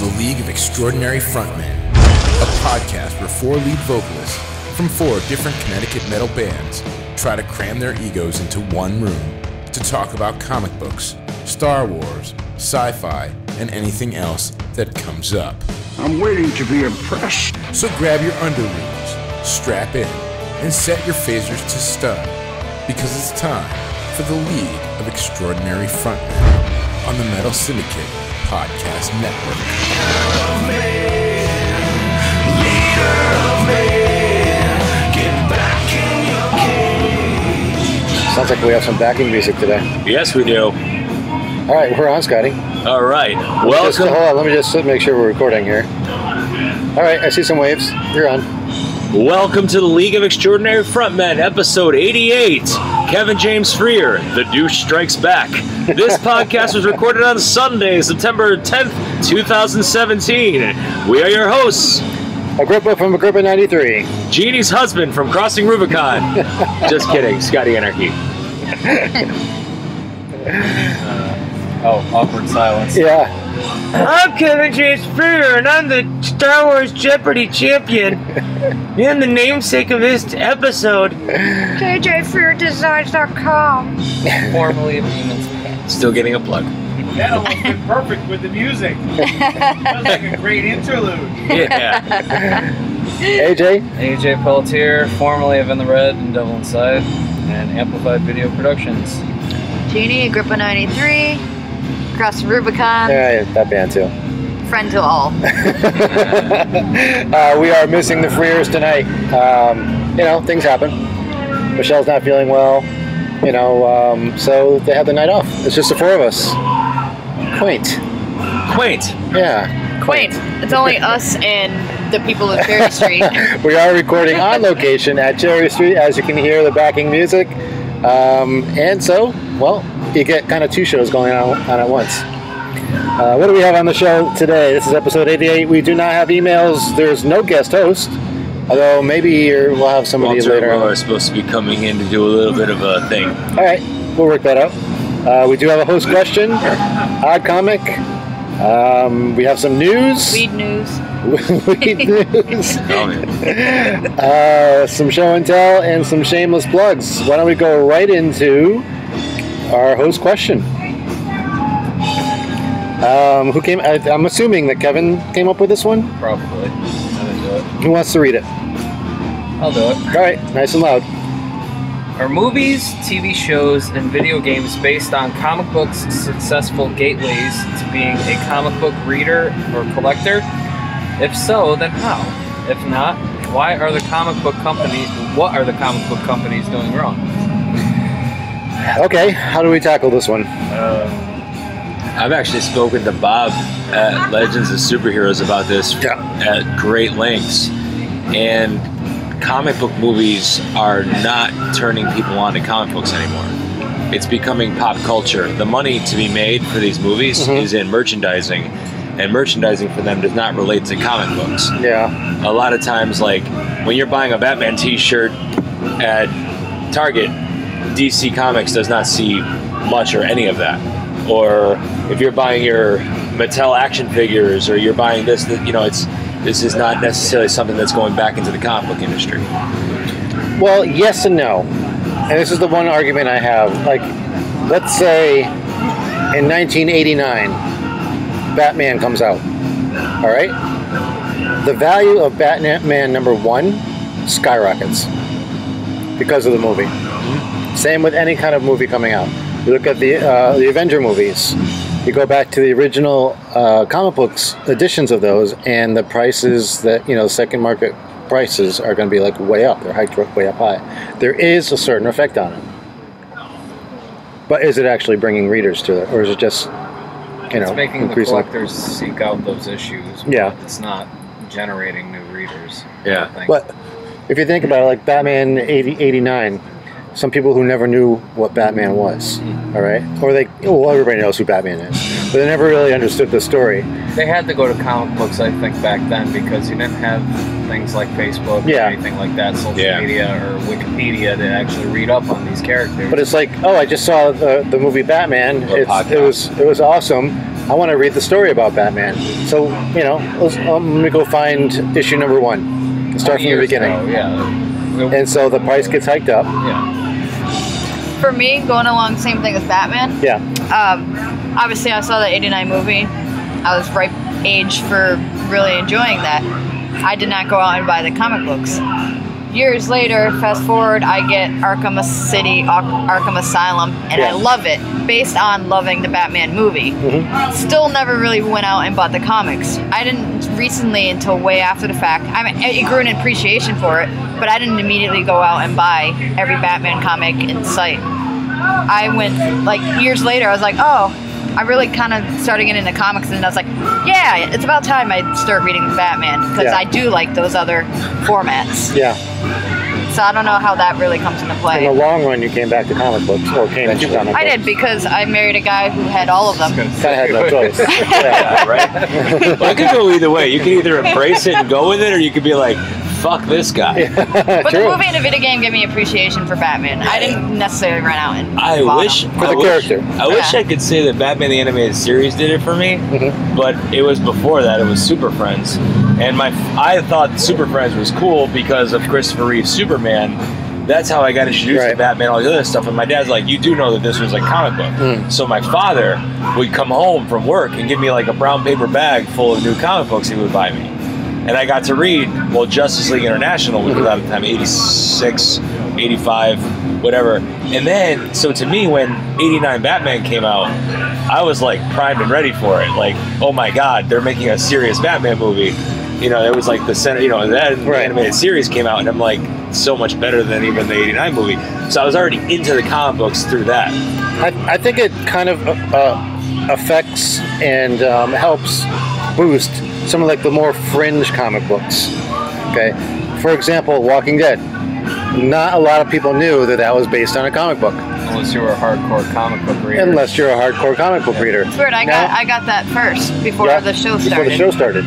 The League of Extraordinary Frontmen, a podcast where 4 lead vocalists from 4 different Connecticut metal bands try to cram their egos into one room to talk about comic books, Star Wars, sci-fi, and anything else that comes up. I'm waiting to be impressed. So grab your underoos, strap in, and set your phasers to stun, because it's time for the League of Extraordinary Frontmen on the Metal Syndicate Podcast Network. Sounds like we have some backing music today. Yes, we do. All right, we're on, Scotty. All right. Welcome. Hold on, let me just make sure we're recording here. All right, I see some waves. You're on. Welcome to the League of Extraordinary Frontmen, episode 88. Kevin James Frear, the Douche strikes back. This podcast was recorded on Sunday, September 10th, 2017. We are your hosts. Agrippa from Agrippa 93. Jeannie's husband from Crossing Rubicon. Just kidding, Scotty Anarchy. Awkward silence. Yeah. I'm Kevin James Frear, and I'm the Star Wars Jeopardy champion and the namesake of this episode. KJFrearDesigns.com. Formerly of Demon's Pants. Still getting a plug. That almost been perfect with the music. That was like a great interlude. Yeah. AJ Pelletier, formerly of In the Red and Devil Inside, and Amplified Video Productions. Jeannie, Agrippa 93, Cross Rubicon. Yeah, that band too. Friend to all. We are missing the Frears tonight. Things happen. Michelle's not feeling well. So they have the night off. It's just the 4 of us. Quaint. Yeah. Quaint. It's only us and the people of Cherry Street. We are recording on location at Cherry Street, as you can hear the backing music. And so, you get kind of 2 shows going on at once. What do we have on the show today? This is episode 88. We do not have emails. There's no guest host, although maybe we'll have somebody later on. We're supposed to be coming in to do a little bit of a thing. All right, we'll work that out. We do have a host question, odd comic. We have some news. Weed news. Some show and tell and some shameless plugs. Why don't we go right into our host question? Who came? I'm assuming that Kevin came up with this one. Probably. I didn't do it. Who wants to read it? I'll do it. All right, nice and loud. Are movies, TV shows, and video games based on comic books successful gateways to being a comic book reader or collector? If so, then how? If not, what are the comic book companies doing wrong? Okay, how do we tackle this one? I've actually spoken to Bob at Legends of Superheroes about this at great lengths, and comic book movies are not turning people on to comic books anymore. It's becoming pop culture. The money to be made for these movies is in merchandising, and merchandising for them does not relate to comic books. Yeah. A lot of times, like when you're buying a Batman t-shirt at Target, DC Comics does not see much or any of that. Or if you're buying your Mattel action figures, or you're buying this is not necessarily something that's going back into the comic book industry. Well, yes and no. And this is the one argument I have. Like, let's say in 1989, Batman comes out. All right? The value of Batman #1 skyrockets because of the movie. Same with any kind of movie coming out. You look at the Avenger movies. You go back to the original comic books editions of those, and the prices that, second market prices are going to be like way up. They're hiked way up high. There is a certain effect on it. But is it actually bringing readers to it, or is it just, it's making the collectors seek out those issues. Yeah. It's not generating new readers. Yeah. But if you think about it, like Batman 89, some people who never knew what Batman was, all right? Or everybody knows who Batman is, but they never really understood the story. They had to go to comic books, I think, back then, because you didn't have things like Facebook or anything like that, social media or Wikipedia to actually read up on these characters. But it's like, I just saw the movie Batman. It was awesome. I want to read the story about Batman. So, you know, I'm going to go find issue number 1 and start from the beginning. And so the price gets hiked up. Yeah. For me, going along, same thing as Batman. Yeah. Obviously, I saw the '89 movie. I was ripe age for really enjoying that. I did not go out and buy the comic books. Years later, fast forward, I get Arkham City, Arkham Asylum, and I love it, based on loving the Batman movie. Still never really went out and bought the comics. I didn't recently until way after the fact. I mean, it grew an appreciation for it, but I didn't immediately go out and buy every Batman comic in sight. I went, like, years later, I was like, oh, I really kind of started getting into comics, and I was like, yeah, it's about time I start reading Batman, because I do like those other formats. Yeah. So I don't know how that really comes into play. In the long run, you came back to comic books, or came to comic books. I did, because I married a guy who had all of them. Kind of had no choice. Yeah, right? Well, it could go either way. You can either embrace it and go with it, or you could be like, fuck this guy. But the movie and the video game gave me appreciation for Batman. I didn't necessarily run out and I wish I could say that Batman the Animated Series did it for me, but it was before that. It was Super Friends, and I thought Super Friends was cool because of Christopher Reeve's Superman. That's how I got introduced to Batman, all the other stuff. And my dad's like, you do know that this was a comic book. So my father would come home from work and give me like a brown paper bag full of new comic books he would buy me. And I got to read, well, Justice League International was at the time, 86, 85, whatever. And then, so to me, when 89 Batman came out, I was like primed and ready for it. Like, oh my God, they're making a serious Batman movie. You know, it was like the center, you know, then the animated series came out, and I'm like, so much better than even the 89 movie. So I was already into the comic books through that. I think it kind of affects and helps boost some of like the more fringe comic books. Okay, for example, Walking Dead. Not a lot of people knew that that was based on a comic book. Unless you were a hardcore comic book reader. Unless you're a hardcore comic book reader. It's weird. I got that first before the show started. Before the show started.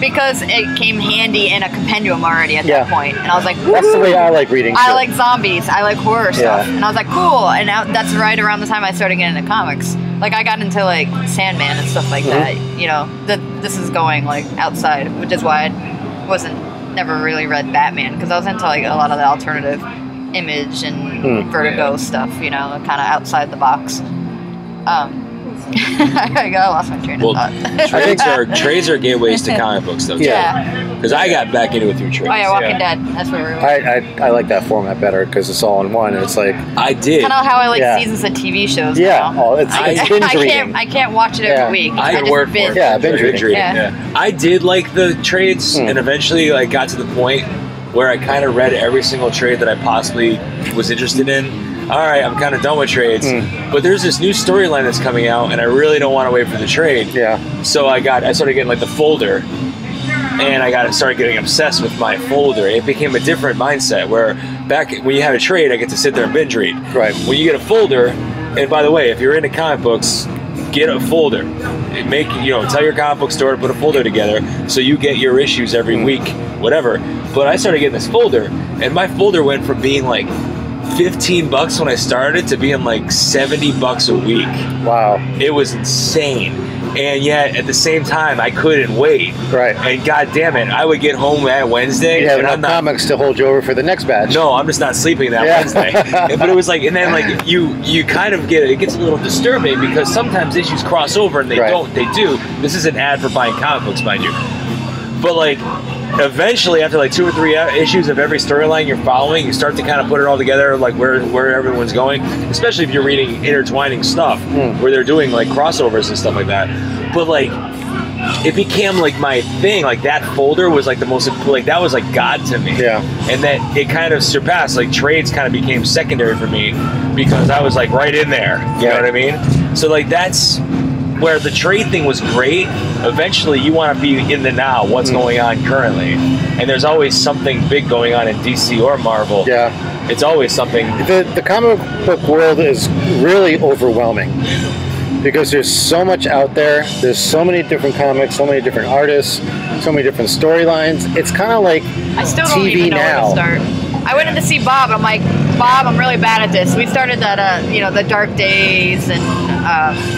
Because it came handy in a compendium already at that point, and I was like, woo! That's the way I like reading. I like zombies. I like horror stuff, and I was like, cool. And that's right around the time I started getting into comics. Like I got into like Sandman and stuff like that. You know, this is going like outside, which is why I never really read Batman, because I was into like a lot of the alternative Image and Vertigo stuff. You know, kind of outside the box. I lost my train of thought. Trades are gateways to comic books, though. Yeah. Because I got back into it through trades. Oh yeah, Walking Dead. That's where we were. I like that format better because it's all in one, and it's like I did. Kind of how I like seasons of TV shows. Yeah. Now. Oh, it's binge reading. I can't watch it every week. I just binge. Yeah, binge reading. Yeah. I did like the trades, and eventually I got to the point where I kind of read every single trade that I possibly was interested in. All right, I'm kind of done with trades, but there's this new storyline that's coming out, and I really don't want to wait for the trade. Yeah. So I started getting like the folder, and I started getting obsessed with my folder. It became a different mindset where back when you had a trade, I get to sit there and binge read. Right. When you get a folder, and by the way, if you're into comic books, get a folder. Tell your comic book store to put a folder together so you get your issues every week, whatever. But I started getting this folder, and my folder went from being like $15 when I started to being like $70 a week. Wow. It was insane. And yet at the same time I couldn't wait. Right. And god damn it, I would get home that Wednesday. You have enough comics to hold you over for the next batch. No, I'm just not sleeping that Wednesday. But it was like, and then like you kind of it gets a little disturbing because sometimes issues cross over and they do. This is an ad for buying comic books, mind you. But like eventually, after like 2 or 3 issues of every storyline you're following, you start to kind of put it all together, like where everyone's going, especially if you're reading intertwining stuff where they're doing like crossovers and stuff like that. But like it became like my thing, like that folder was like the most, like that was like God to me. Yeah. And that it kind of surpassed, like trades kind of became secondary for me because I was like right in there. You know what I mean? So like that's where the trade thing was great. Eventually you want to be in the now, what's going on currently. And there's always something big going on in DC or Marvel. Yeah. It's always something. The comic book world is really overwhelming because there's so much out there. There's so many different comics, so many different artists, so many different storylines. It's kind of like I still don't TV even know now. where to start. I went in to see Bob, and I'm like, Bob, I'm really bad at this. We started that, the Dark Days and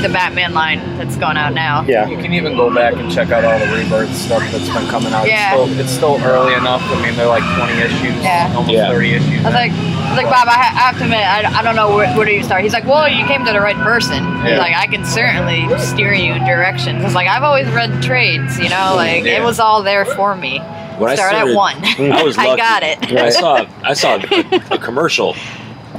the Batman line that's going out now. Yeah. You can even go back and check out all the Rebirth stuff that's been coming out. Yeah. It's still early enough. I mean, they're like 20 issues, almost 30 issues. I was like, Bob, I have to admit, I don't know where do you start. He's like, well, you came to the right person. He's like, I can certainly steer you in directions. It's like, I've always read trades, you know, like it was all there for me. When Start I started, at 1. I was lucky. I got it. I saw a commercial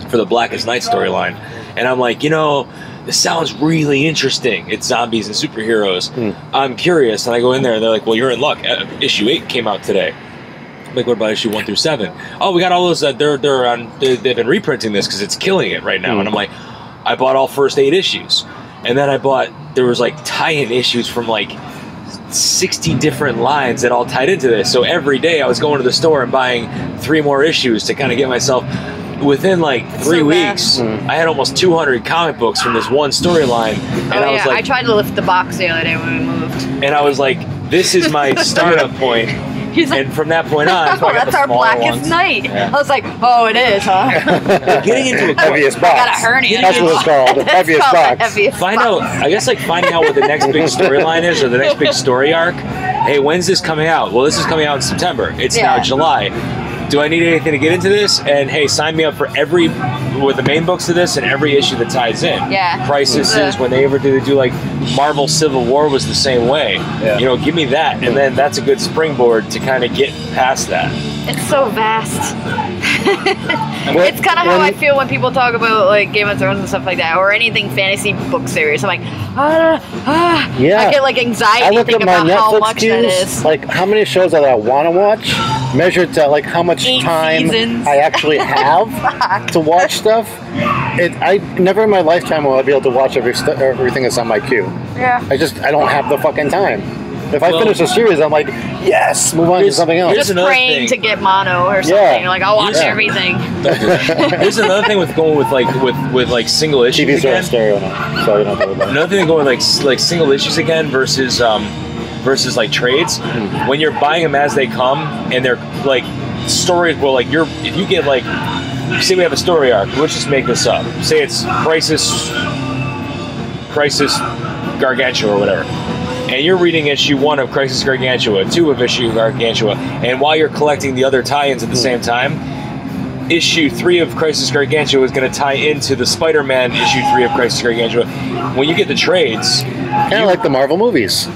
for the Blackest Night storyline, and I'm like, you know, this sounds really interesting. It's zombies and superheroes. I'm curious, and I go in there, and they're like, well, you're in luck. Issue 8 came out today. I'm like, what about issue 1 through 7? Oh, we got all those. They've been reprinting this because it's killing it right now. And I'm like, I bought all first 8 issues, and then there was like tie-in issues from like 60 different lines that all tied into this. So every day I was going to the store and buying 3 more issues to kind of get myself. Within like 3 weeks, I had almost 200 comic books from this one storyline. And I was like, I tried to lift the box the other day when we moved. And I was like, this is my startup point. He's like, and from that point on, oh, that's our Blackest Night. I was like, oh, it is, huh? Getting into a heaviest box. I got a hernia. That's what it's called. The heaviest box. Finding out what the next big storyline is or the next big story arc. Hey, when's this coming out? Well, this is coming out in September. It's now July. Do I need anything to get into this? And hey, sign me up for with the main books of this and every issue that ties in. Yeah. Crisis is when they do like Marvel Civil War was the same way. Yeah. You know, give me that, and then that's a good springboard to kind of get past that. It's so vast. It's kind of how I feel when people talk about like Game of Thrones and stuff like that, or anything fantasy book series. I'm like, I get like anxiety thinking about how much that is. Like how many shows that I want to watch, measured to like how much 8 time seasons. I actually have to watch stuff. I never in my lifetime will I be able to watch everything that's on my queue. Yeah. I don't have the fucking time. If I finish a series, I'm like, yes, move on to something else. Just praying to get mono or something. Yeah. You're like, I'll watch everything. Here's another thing with going with like single issues TVs again. are stereo now, so you don't have to worry about it. Another thing going like single issues again versus like trades. When you're buying them as they come, and they're like stories. Well, like if you get like, say we have a story arc. Let's just make this up. Say it's Crisis Gargantua or whatever. And you're reading issue 1 of Crisis Gargantua, 2 of issue Gargantua, and while you're collecting the other tie-ins at the same time, issue 3 of Crisis Gargantua is going to tie into the Spider-Man issue 3 of Crisis Gargantua. When you get the trades, kind of like the Marvel movies.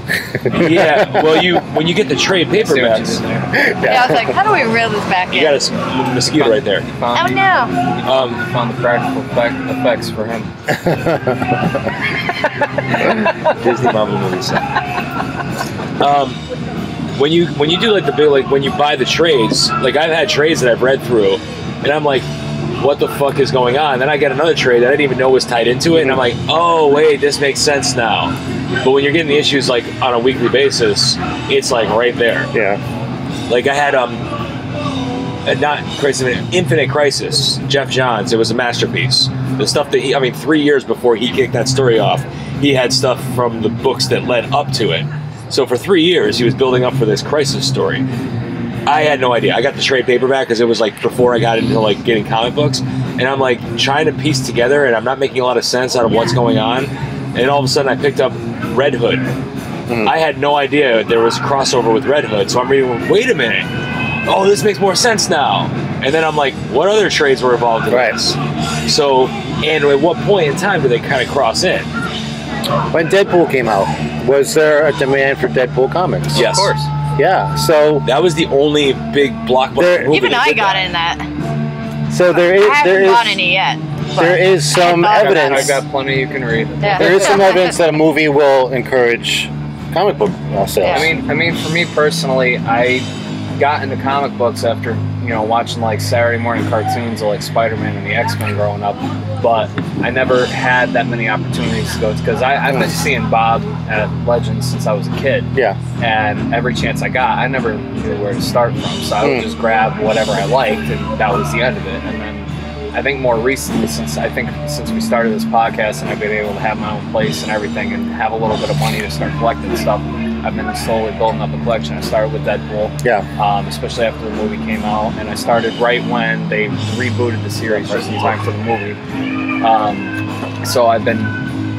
Yeah, well, when you get the trade paperbacks, Yeah, I was like, how do we reel this back in? you got a mosquito right there. Oh no! Found the practical effects for him. Disney Marvel movies. When you do like the big, like when you buy the trades, like I've had trades that I've read through, and I'm like, what the fuck is going on? Then I get another trade that I didn't even know was tied into it, and I'm like, oh wait, this makes sense now. But when you're getting the issues like on a weekly basis, it's like right there. Yeah. Like I had Infinite Crisis, Jeff Johns. It was a masterpiece. The stuff that 3 years before he kicked that story off, he had stuff from the books that led up to it. So for 3 years, he was building up for this Crisis story. I had no idea. I got the trade paperback because it was like before I got into like getting comic books, and I'm like trying to piece together, and I'm not making a lot of sense out of what's going on. And all of a sudden, I picked up Red Hood. I had no idea there was a crossover with Red Hood, so I'm reading. Wait a minute. Oh, this makes more sense now. And then I'm like, what other trades were involved in this? So, and at what point in time do they kind of cross in? When Deadpool came out, was there a demand for Deadpool comics? Yes. Of course. Yeah, so that was the only big blockbuster movie. Even I got in that. So I haven't bought any yet. There is some evidence. I got plenty you can read. Yeah. There is some evidence that a movie will encourage comic book sales. Yeah. I mean, for me personally, I got into comic books after watching like Saturday morning cartoons of like Spider-Man and the X-Men growing up, but I never had that many opportunities to go because I've been seeing Bob at Legends since I was a kid. Yeah. And every chance I got, I never knew where to start from, so I would just grab whatever I liked, and that was the end of it. And then I think more recently, since we started this podcast and I've been able to have my own place and everything and have a little bit of money to start collecting stuff, I've been slowly building up a collection. I started with Deadpool, especially after the movie came out, and I started right when they rebooted the series just in time for the movie. So I've been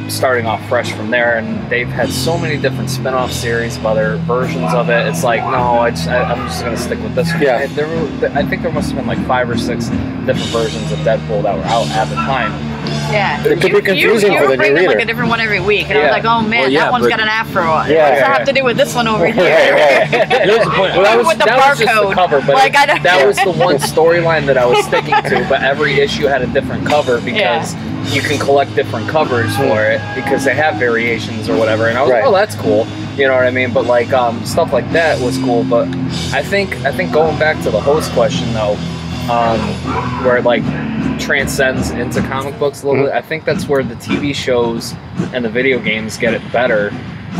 starting off fresh from there, and they've had so many different spin-off series of other versions of it. It's like, no, I'm just going to stick with this one. Yeah. I think there must have been like 5 or 6 different versions of Deadpool that were out at the time. Yeah. It could be confusing you for the new bringing reader. like a different one every week, and I was Yeah. like, oh man, Well, yeah, that one's but- got an afro. Yeah, What does yeah, that have to do with this one over here? Here's the point. Well, that was With the just the barcode. cover, but Like, I don't- that was the one storyline that I was sticking to. But every issue had a different cover because you can collect different covers for it because they have variations or whatever. And I was like, oh, that's cool. You know what I mean? But like stuff like that was cool. But I think going back to the host question though, where it like transcends into comic books a little bit, I think that's where the TV shows and the video games get it better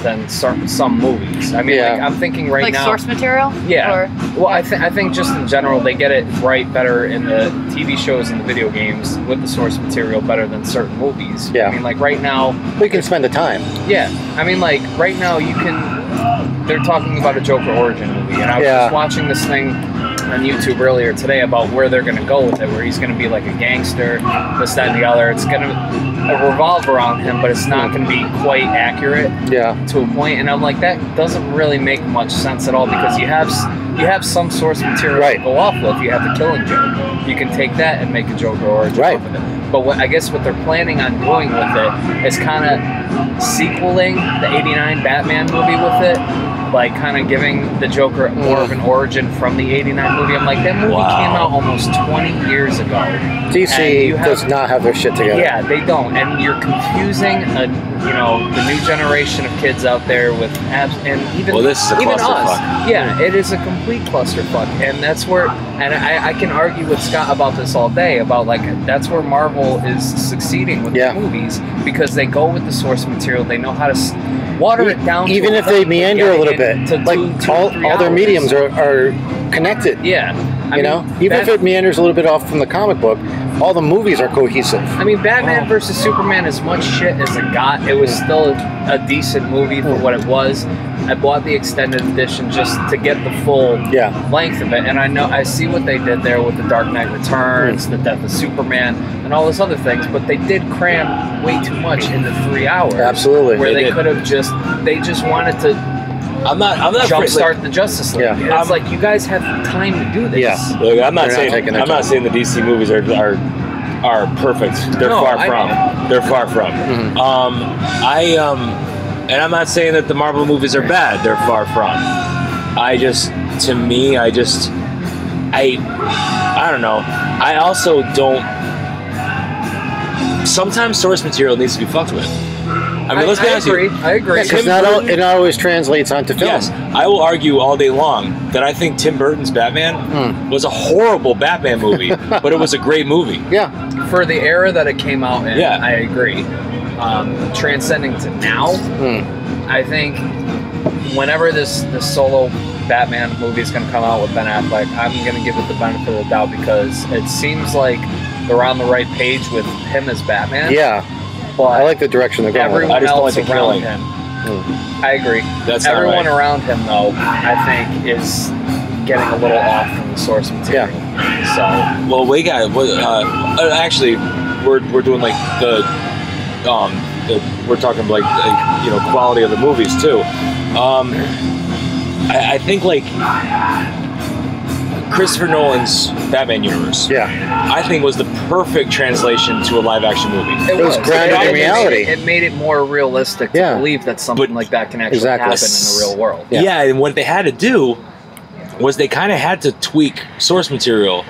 than some movies. I mean, like, I'm thinking right like now, source material. yeah. Or, Well, I think just in general they get it right better in the TV shows and the video games with the source material better than certain movies. Yeah. I mean, like right now, We can spend the time. yeah. I mean, like right now you can. They're talking about a Joker origin movie, and I was just watching this thing on YouTube earlier today about where they're going to go with it, where he's going to be like a gangster, this, that, and the other. It's going to revolve around him, but it's not going to be quite accurate to a point. And I'm like, that doesn't really make much sense at all because you have some source material to go off with. You have the Killing Joke. You can take that and make a Joker origin off of it. But I guess what they're planning on doing with it is kind of sequeling the '89 Batman movie with it. Like kind of giving the Joker more of an origin from the '89 movie. I'm like, that movie came out almost 20 years ago. DC does not have their shit together. Yeah, they don't, and you're confusing, the new generation of kids out there with apps, and even this is a even us. clusterfuck. Yeah, it is a complete clusterfuck, and that's where, and I can argue with Scott about this all day about like that's where Marvel is succeeding with the movies because they go with the source material. They know how to water it down. Even if they meander a little bit, like all their mediums are connected. Yeah. You know, even if it meanders a little bit off from the comic book, all the movies are cohesive. I mean, Batman versus Superman, as much shit as it got, it was still a decent movie for what it was. I bought the extended edition just to get the full length of it, and I see what they did there with the Dark Knight Returns, the Death of Superman, and all those other things. But they did cram way too much into 3 hours. Absolutely, where they could have just wanted to. I'm not jumpstart the Justice League. Yeah. It's like you guys have time to do this. Yeah. Look, I'm not saying the DC movies are perfect. They're far from. They're far from. And I'm not saying that the Marvel movies are bad. They're far from. I don't know. I also don't. Sometimes source material needs to be fucked with. I mean, let's be honest with you. I agree. Because it not always translates onto film. Yes, I will argue all day long that I think Tim Burton's Batman was a horrible Batman movie, but it was a great movie. Yeah. For the era that it came out in, I agree. Transcending to now, I think whenever this solo Batman movie is going to come out with Ben Affleck, I'm going to give it the benefit of the doubt because it seems like they're on the right page with him as Batman. Yeah. But I like the direction they're going. Everyone I just don't else like the around killing. him. I agree. That's everyone not right. around him, though, I think is getting a little off from the source material. Yeah. So, well, we got actually we're doing like we're talking like quality of the movies too. I think like Christopher Nolan's Batman universe, I think was the perfect translation to a live-action movie. It was grounded in reality. It made it more realistic to believe that something like that can actually happen in the real world. Yeah, and what they had to do was they kind of had to tweak source material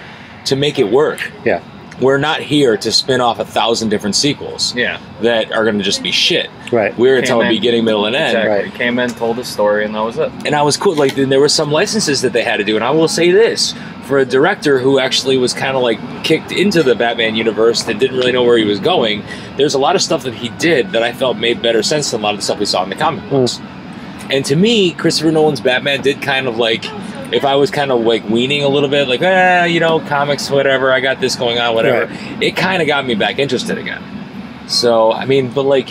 to make it work. Yeah. We're not here to spin off 1,000 different sequels that are going to just be shit. Right. We're going to tell a beginning, middle, and end. Exactly. Came in, told a story, and that was it. And I was cool. Like, there were some licenses that they had to do. And I will say this, for a director who actually was kind of like kicked into the Batman universe that didn't really know where he was going, there's a lot of stuff that he did that I felt made better sense than a lot of the stuff we saw in the comic books. And to me, Christopher Nolan's Batman did kind of like, if I was kind of like weaning a little bit, like, comics, whatever, I got this going on, whatever, it kind of got me back interested again. So, I mean, but like,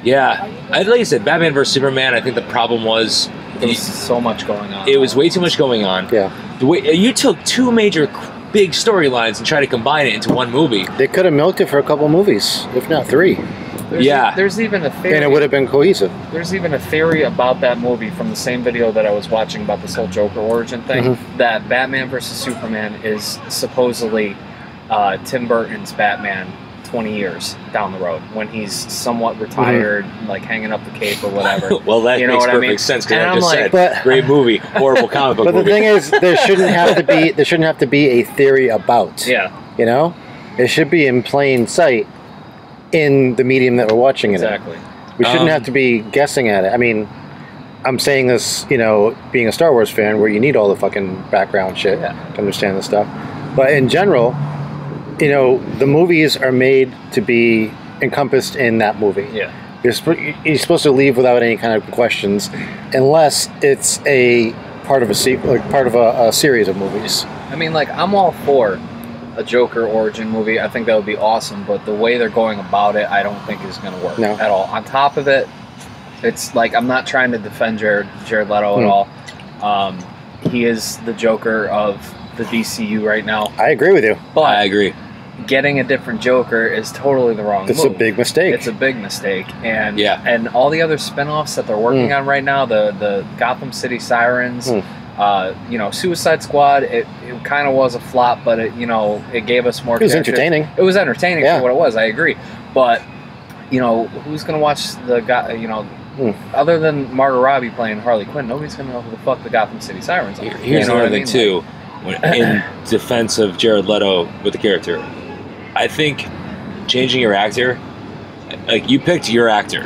like I said, Batman vs. Superman, I think the problem was there was so much going on. It was way too much going on. Yeah. The way you took two major big storylines and tried to combine it into one movie. They could have milked it for a couple movies, if not 3. There's even a theory. And it would have been cohesive. There's even a theory about that movie from the same video that I was watching about this whole Joker origin thing, that Batman versus Superman is supposedly Tim Burton's Batman 20 years down the road when he's somewhat retired, like hanging up the cape or whatever. Well, that makes perfect sense because I just said, great movie, horrible comic book movie. But the thing is, there shouldn't have to be a theory about. Yeah. You know, it should be in plain sight in the medium that we're watching it in. Exactly. We shouldn't have to be guessing at it. I mean, I'm saying this, you know, being a Star Wars fan, where you need all the fucking background shit to understand the stuff. But in general, you know, the movies are made to be encompassed in that movie. Yeah. You're supposed to leave without any kind of questions, unless it's a part of a series of movies. I mean, like, I'm all for a Joker origin movie. I think that would be awesome, but the way they're going about it, I don't think is going to work at all. On top of it, it's like, I'm not trying to defend Jared Leto at all. He is the Joker of the DCU right now. I agree with you. But I agree. Getting a different Joker is totally the wrong move. It's a big mistake. It's a big mistake. And all the other spin-offs that they're working on right now, the Gotham City Sirens, you know, Suicide Squad, it kind of was a flop, but it gave us more. It was entertaining. It was entertaining for what it was. I agree, but you know, who's gonna watch the guy? You know, other than Margot Robbie playing Harley Quinn, nobody's gonna know who the fuck the Gotham City Sirens are. Here's another thing too, in defense of Jared Leto with the character, I think changing your actor, like you picked your actor,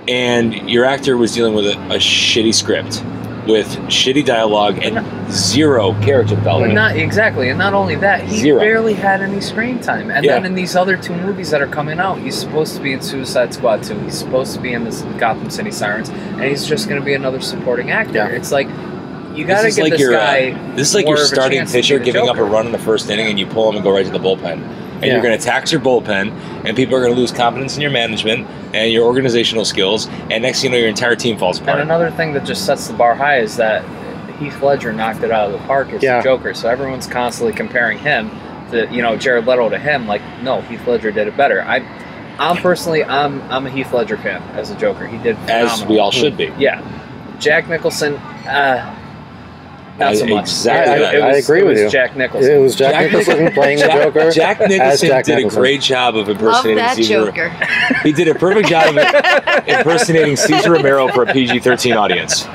and your actor was dealing with a shitty script, with shitty dialogue and zero character development. And not only that, he barely had any screen time. And then in these other two movies that are coming out, he's supposed to be in Suicide Squad 2. He's supposed to be in this Gotham City Sirens, and he's just going to be another supporting actor. It's like, you got to give this guy. This is like your starting pitcher giving up a run in the first inning, and you pull him and go right to the bullpen. And you're going to tax your bullpen, and people are going to lose confidence in your management and your organizational skills, and next thing you know, your entire team falls apart. And another thing that just sets the bar high is that Heath Ledger knocked it out of the park as the Joker, so everyone's constantly comparing him to, you know, Jared Leto to him. Like, no, Heath Ledger did it better. I'm personally, I'm a Heath Ledger fan as a Joker. He did phenomenal. As we all should be. Yeah. Jack Nicholson, not so much. Exactly. I agree with you. Jack Nicholson. It was Jack Nicholson playing the Joker. Jack Nicholson did a great job of impersonating Caesar. Joker. He did a perfect job of impersonating Caesar Romero for a PG-13 audience.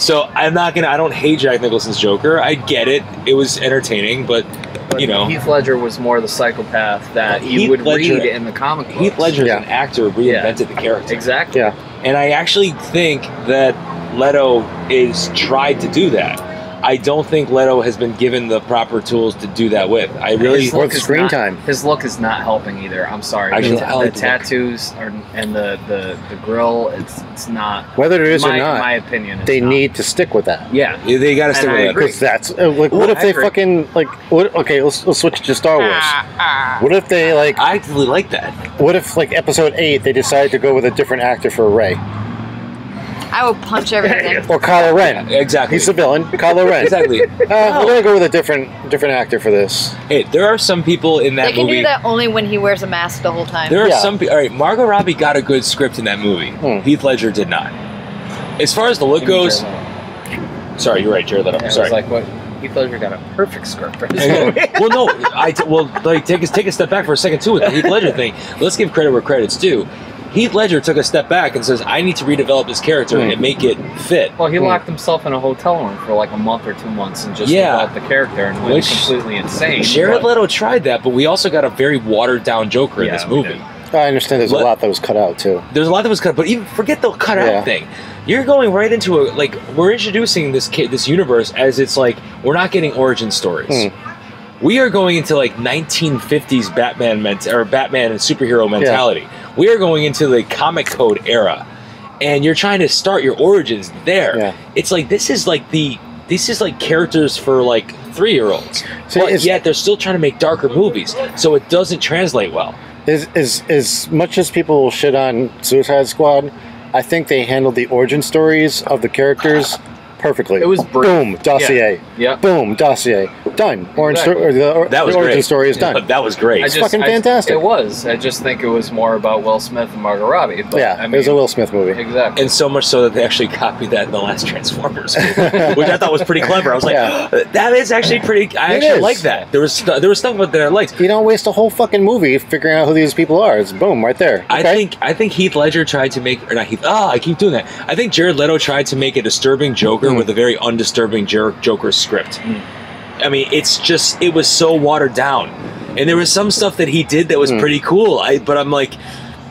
So I don't hate Jack Nicholson's Joker. I get it. It was entertaining, but you know, Heath Ledger was more the psychopath that you would read in the comic books. Heath Ledger, as an actor, reinvented the character. Exactly. Yeah. And I actually think that Leto is tried to do that. I don't think Leto has been given the proper tools to do that with. I really worth screen time. His look is not helping either. I'm sorry. The tattoos and the grill, it's not. Whether it is or not, in my opinion, they need to stick with that. Yeah, they got to stick with that. Because that's like, what if they fucking like? Okay, let's switch to Star Wars. What if they like? I actually like that. What if like Episode 8 they decided to go with a different actor for Rey? I will punch everything. Or Kylo Ren. Exactly. He's the villain. Kylo Ren. Exactly. We're gonna go with a different actor for this. Hey, there are some people in that movie. They can do that only when he wears a mask the whole time. There are some people. All right, Margot Robbie got a good script in that movie. Heath Ledger did not. As far as the look goes, sorry, you're right, Jared Leto. Sorry. It's like what Heath Ledger got a perfect script for this movie. Well, no, take a step back for a second too with the Heath Ledger thing. Let's give credit where credit's due. Heath Ledger took a step back and says, I need to redevelop this character and make it fit. Well, he locked himself in a hotel room for like a month or 2 months and just developed the character and went completely insane. Jared Leto tried that, but we also got a very watered-down Joker in this movie. I understand there's a lot that was cut out, too. There's a lot that was cut out, but even forget the cut-out thing. You're going right into we're introducing this universe as it's like, we're not getting origin stories. We are going into like 1950s Batman and superhero mentality. We are going into the comic code era, and you're trying to start your origins there. It's like this is like characters for like 3-year-olds, but yet they're still trying to make darker movies, so it doesn't translate well. As much as people shit on Suicide Squad, I think they handled the origin stories of the characters perfectly. It was brief. Boom, dossier. Yeah. Boom, dossier. Done. Exactly. That was the origin great. story is done. That was great. It's fucking fantastic. It was. I just think it was more about Will Smith and Margot Robbie. But, Yeah, I mean, it was a Will Smith movie. Exactly. And so much so that they actually copied that in the last Transformers movie, which I thought was pretty clever. I was like, that is actually pretty. I actually like that. There was stuff about that I liked. You don't waste a whole fucking movie figuring out who these people are. It's boom right there. Okay. I think Heath Ledger tried to make, or not Heath. I keep doing that. I think Jared Leto tried to make a disturbing Joker with a very undisturbing Joker script. I mean, it was so watered down, and there was some stuff that he did that was pretty cool. But I'm like,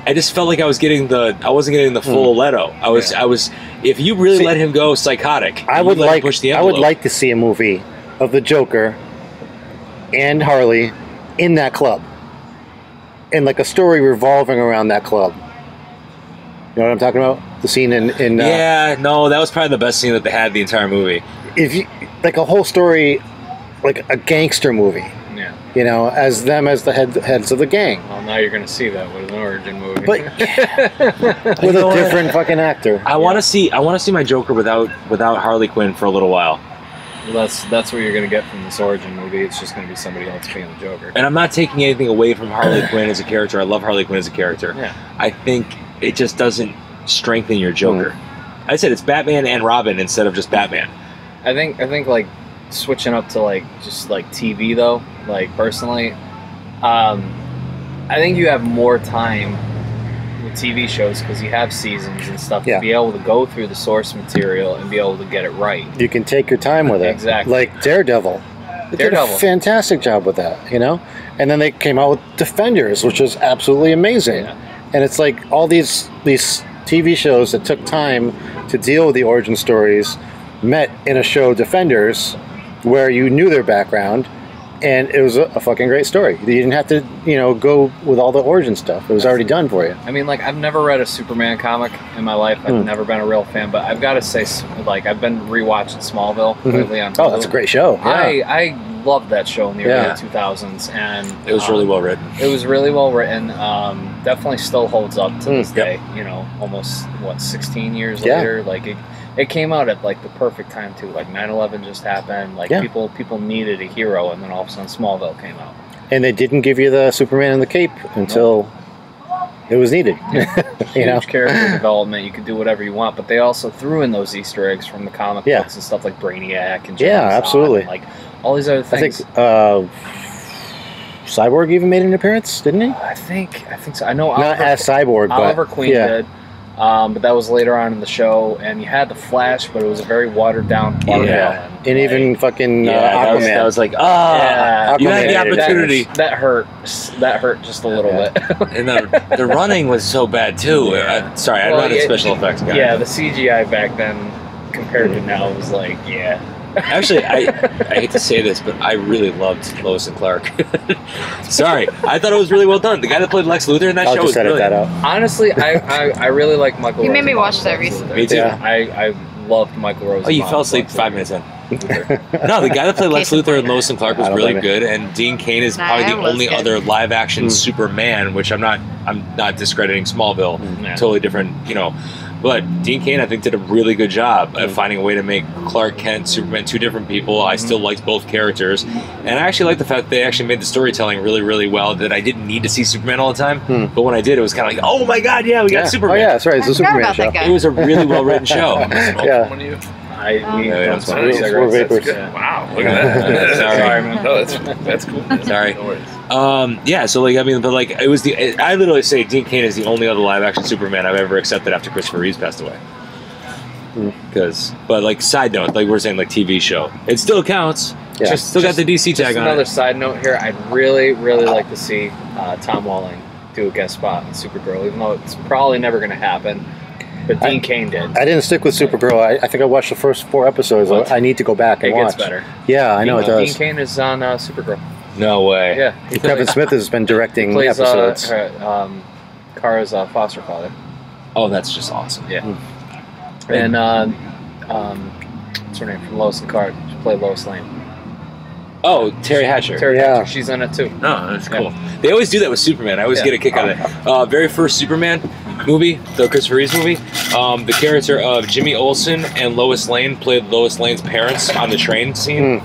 I just felt like I wasn't getting the full Leto. I was. If you really let him go psychotic, I would like to see a movie of the Joker and Harley in that club, and like a story revolving around that club. You know what I'm talking about? The scene in that was probably the best scene that they had the entire movie. If you like a whole story, like a gangster movie. Yeah. You know, as the heads of the gang. Well, now you're going to see that with an origin movie. But with a different fucking actor. I want to see my Joker without Harley Quinn for a little while. Well, that's what you're going to get from this origin movie. It's just going to be somebody else being the Joker. And I'm not taking anything away from Harley Quinn as a character. I love Harley Quinn as a character. Yeah. I think it just doesn't strengthen your Joker. I said it's Batman and Robin instead of just Batman. I think like switching up to like just like TV though, like personally, I think you have more time with TV shows because you have seasons and stuff to be able to go through the source material and be able to get it right. You can take your time with it. Exactly. Like Daredevil. They did a fantastic job with that, you know? And then they came out with Defenders, which was absolutely amazing. Yeah. And it's like all these TV shows that took time to deal with the origin stories met in a show, Defenders, where you knew their background, and it was a fucking great story. You didn't have to, go with all the origin stuff. It was already done for you. I mean, like, I've never read a Superman comic in my life. I've never been a real fan, but I've got to say, like, I've been rewatching Smallville lately on Hulu. Oh, that's a great show. Yeah. I loved that show in the early 2000s, and it was really well written. It was really well written. Definitely still holds up to this day. Almost 16 years later. Like it came out at like the perfect time too. Like 9/11 just happened. Like people needed a hero, and then all of a sudden Smallville came out. And they didn't give you the Superman and the cape until it was needed. Huge character development. You could do whatever you want, but they also threw in those Easter eggs from the comic books and stuff like Brainiac and absolutely, and like all these other things. I think Cyborg even made an appearance, didn't he? I think so. I know not as Cyborg, but Oliver Queen did. But that was later on in the show, and you had the Flash, but it was a very watered down. And even fucking Aquaman. That was like, you had the opportunity. That hurt. That hurt just a little bit. And the running was so bad too. Sorry, I'm not a special effects guy. Yeah, the CGI back then compared to now was like, Actually, I hate to say this, but I really loved Lois and Clark. Sorry, I thought it was really well done. The guy that played Lex Luthor in that show was brilliant. That out. Honestly, I really like Michael. You made me watch that recently. Me too. Yeah. I loved Michael Rose. Oh, you fell asleep 5 minutes in. No, the guy that played Lex Luthor and Lois and Clark was really good, and Dean Cain is probably the only other live action Superman, which I'm not discrediting Smallville. Totally different, But Dean Cain, I think, did a really good job of finding a way to make Clark Kent, Superman, two different people. I still liked both characters. And I actually liked the fact that they actually made the storytelling really, really well, that I didn't need to see Superman all the time. But when I did, it was kind of like, oh my God, we got Superman. Oh, yeah, that's right. It's a Superman show. It was a really well-written show. Don't smoke cigarettes. That's good. Wow, look at that. Sorry. No, that's cool. Sorry. So it was I literally say Dean Cain is the only other live action Superman I've ever accepted after Christopher Reeves passed away. Side note, like we're saying, like TV show, it still counts. Yeah. Still got the DC tag on it. Another side note here, I'd really, really like to see Tom Welling do a guest spot in Supergirl, even though it's probably never going to happen. But Dean Cain did. I didn't stick with Supergirl. I think I watched the first 4 episodes. I need to go back and watch. It gets better. Yeah, I know it does. Dean Cain is on Supergirl. No way. Yeah. Kevin Smith has been directing episodes. Kara's foster father. Oh, that's just awesome. Yeah. And what's her name from Lois and Clark? She played Lois Lane. Oh, Terry Hatcher. Hatcher, she's in it too. No, that's cool. They always do that with Superman. I always get a kick out of that. Very first Superman, movie, the Christopher Reeves movie, the character of Jimmy Olsen and Lois Lane played Lois Lane's parents on the train scene.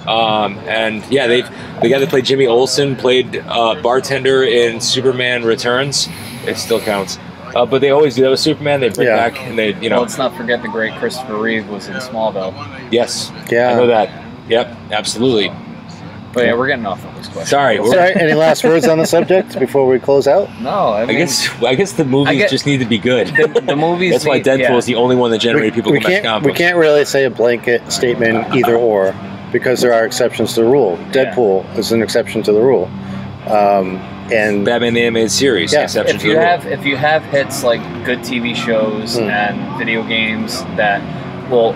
And yeah, the guy that played Jimmy Olsen played bartender in Superman Returns. It still counts. But they always do that with Superman. They bring back and they, you know. Well, let's not forget the great Christopher Reeve was in Smallville. Yes. Yeah. I know that. Yep. Absolutely. But yeah, we're getting off of this question. Sorry. Any last words on the subject before we close out? No, I mean, I guess the movies just need to be good. The movies. That's why Deadpool is the only one that generated people to come back to comic We books. can't really say a blanket statement either or, because there are exceptions to the rule. Deadpool is an exception to the rule. And Batman the Animated Series, exception if to you the have rule. if you have hits like good TV shows and video games that will,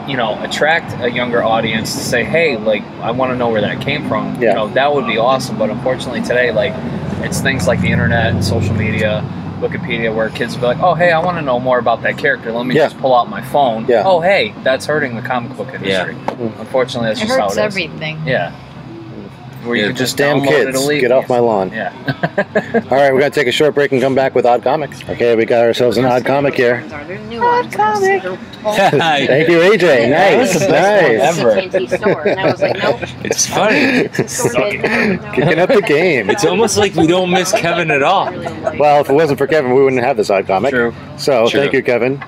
you know, attract a younger audience to say, hey, like, I want to know where that came from. You know, that would be awesome. But unfortunately today, like, it's things like the internet and social media, Wikipedia, where kids will be like, oh, hey, I want to know more about that character. Let me just pull out my phone. Oh, hey, that's hurting the comic book industry. Unfortunately, that's It just how it hurts is. everything. Yeah. Where you could just damn download it kids, illegally. get off my lawn. Yeah. All right, we're going to take a short break and come back with Odd Comics. Okay, we got ourselves an Odd Comic here. Odd comic. Thank you, AJ. Nice, nice. It's funny. Kicking up the game. It's almost like we don't miss Kevin at all. Well, if it wasn't for Kevin, we wouldn't have this Odd Comic. True. So, thank you, Kevin.